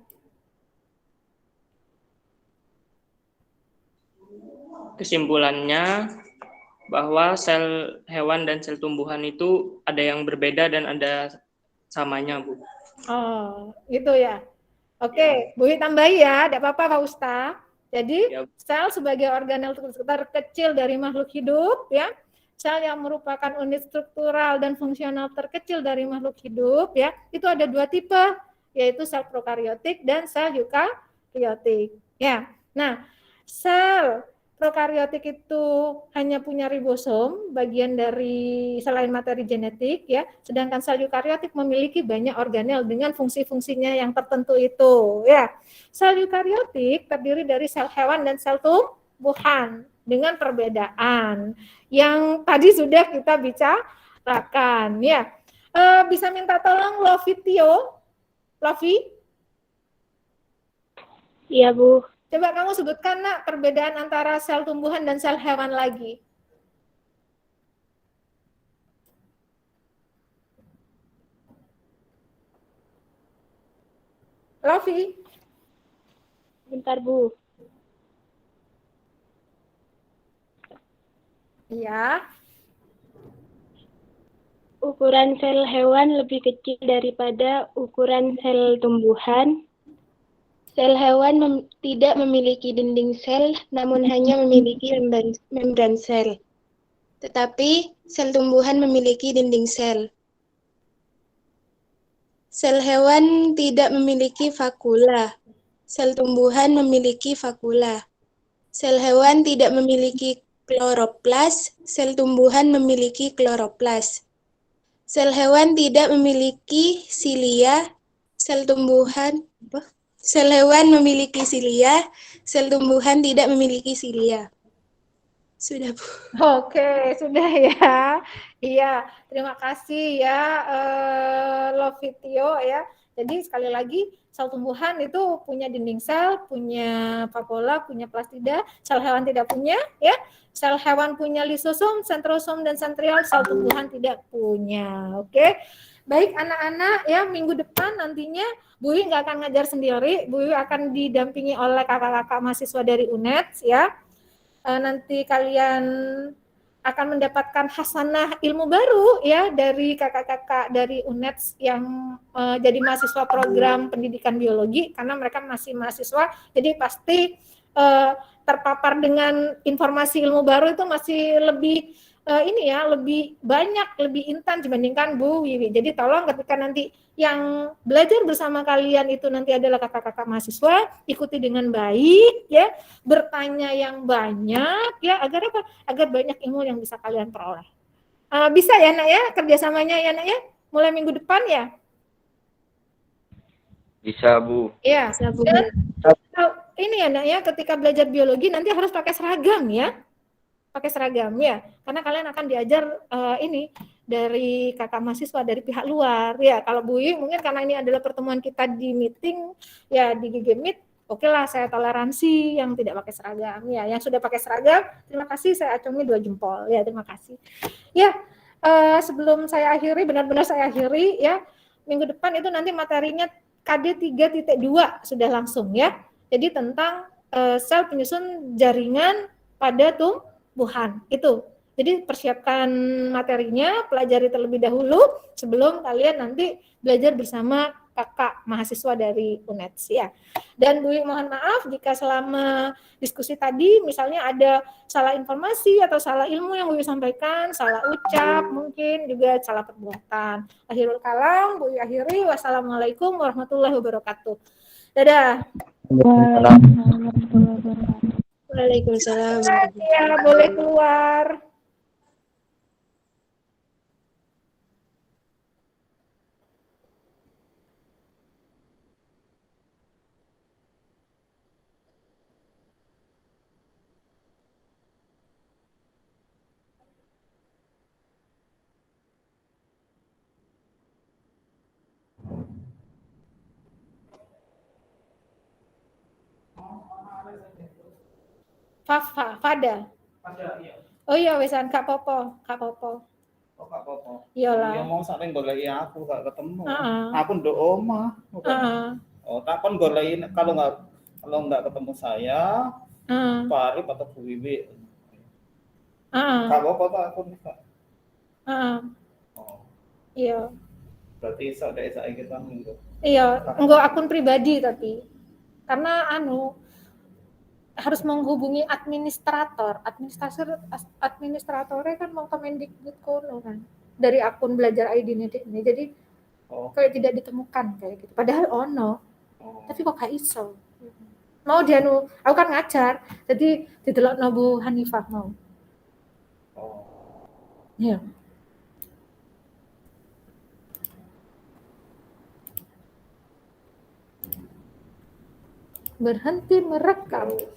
Kesimpulannya bahwa sel hewan dan sel tumbuhan itu ada yang berbeda dan ada samanya, Bu. Oh, gitu ya. Oke, Bu Wi tambahi ya, tidak apa-apa Fausta. Jadi, sel sebagai organel terkecil dari makhluk hidup, ya. Sel yang merupakan unit struktural dan fungsional terkecil dari makhluk hidup, ya. Itu ada 2 tipe, yaitu sel prokariotik dan sel eukariotik. Ya. Nah, sel prokariotik itu hanya punya ribosom, bagian dari selain materi genetik, ya. Sedangkan sel eukariotik memiliki banyak organel dengan fungsi-fungsinya yang tertentu itu, ya. Sel eukariotik terdiri dari sel hewan dan sel tumbuhan dengan perbedaan yang tadi sudah kita bicarakan, ya. Bisa minta tolong Lovitio, Lovi? Iya, Bu. Coba kamu sebutkan, Nak, perbedaan antara sel tumbuhan dan sel hewan lagi. Lovi? Bentar, Bu. Iya. Ukuran sel hewan lebih kecil daripada ukuran sel tumbuhan. Sel hewan tidak memiliki dinding sel, namun hanya memiliki membran sel. Tetapi, sel tumbuhan memiliki dinding sel. Sel hewan tidak memiliki vakula. Sel tumbuhan memiliki vakula. Sel hewan tidak memiliki kloroplas, sel tumbuhan memiliki kloroplas. Sel hewan tidak memiliki silia, sel hewan memiliki silia, sel tumbuhan tidak memiliki silia. Sudah, Bu. Oke, sudah ya. Iya, terima kasih ya Lovitio ya. Jadi sekali lagi sel tumbuhan itu punya dinding sel, punya vakuola, punya plastida, sel hewan tidak punya ya. Sel hewan punya lisosom, sentrosom dan sentriol, sel tumbuhan tidak punya. Oke. Baik anak-anak ya, minggu depan nantinya Bu Wi nggak akan ngajar sendiri, Bu Wi akan didampingi oleh kakak-kakak mahasiswa dari UNED ya. Nanti kalian akan mendapatkan hasanah ilmu baru ya dari kakak-kakak dari UNED yang jadi mahasiswa program pendidikan biologi, karena mereka masih mahasiswa, jadi pasti terpapar dengan informasi ilmu baru itu masih lebih ini ya lebih banyak, lebih intens dibandingkan Bu Wiwi. Jadi tolong ketika nanti yang belajar bersama kalian itu nanti adalah kakak-kakak mahasiswa, ikuti dengan baik ya, bertanya yang banyak ya, agar apa? Agar banyak ilmu yang bisa kalian peroleh. Bisa ya Nak ya kerjasamanya ya Nak ya, mulai minggu depan ya. Bisa, Bu. Ya. Dan ini ya Nak ya, ketika belajar biologi nanti harus pakai seragam ya. Pakai seragam ya, karena kalian akan diajar ini dari kakak mahasiswa dari pihak luar ya. Kalau Bu Wiwi mungkin karena ini adalah pertemuan kita di meeting ya di GG Meet, oke lah saya toleransi yang tidak pakai seragam ya. Yang sudah pakai seragam, terima kasih, saya acungi 2 jempol ya, terima kasih. Ya, sebelum saya akhiri, benar-benar saya akhiri ya, minggu depan itu nanti materinya KD 3.2 sudah langsung ya. Jadi tentang sel penyusun jaringan pada tumbuhan itu. Jadi persiapkan materinya, pelajari terlebih dahulu sebelum kalian nanti belajar bersama kakak mahasiswa dari UNEDS ya. Dan Bu mohon maaf jika selama diskusi tadi misalnya ada salah informasi atau salah ilmu yang Bu sampaikan, salah ucap, mungkin juga salah perbuatan. Akhirul kalam, Bu akhiri. Wassalamualaikum warahmatullahi wabarakatuh. Dadah. Waalaikumsalam. Ya, boleh keluar. Fada. Oh iya wesan Kak Popo. Oh, Kak Popo. Iyalah. Iya mau sampe goleki aku gak ketemu. Heeh. Aku nduk omah. Oh, takon goleki kalau nggak ketemu saya, Pak Arif atau Bu Wiwi. Kak Popo tak aku Kak. Oh. Iya. Berarti saudara kita minggu. Iya, enggak akun pribadi tapi karena harus menghubungi administratornya kan mau Kemendikbud kono kan dari akun belajar ID ini jadi kayak tidak ditemukan kayak gitu padahal ono tapi kok gak iso mau dia aku kan ngajar jadi didelokno Bu Hanifah mau ya berhenti merekam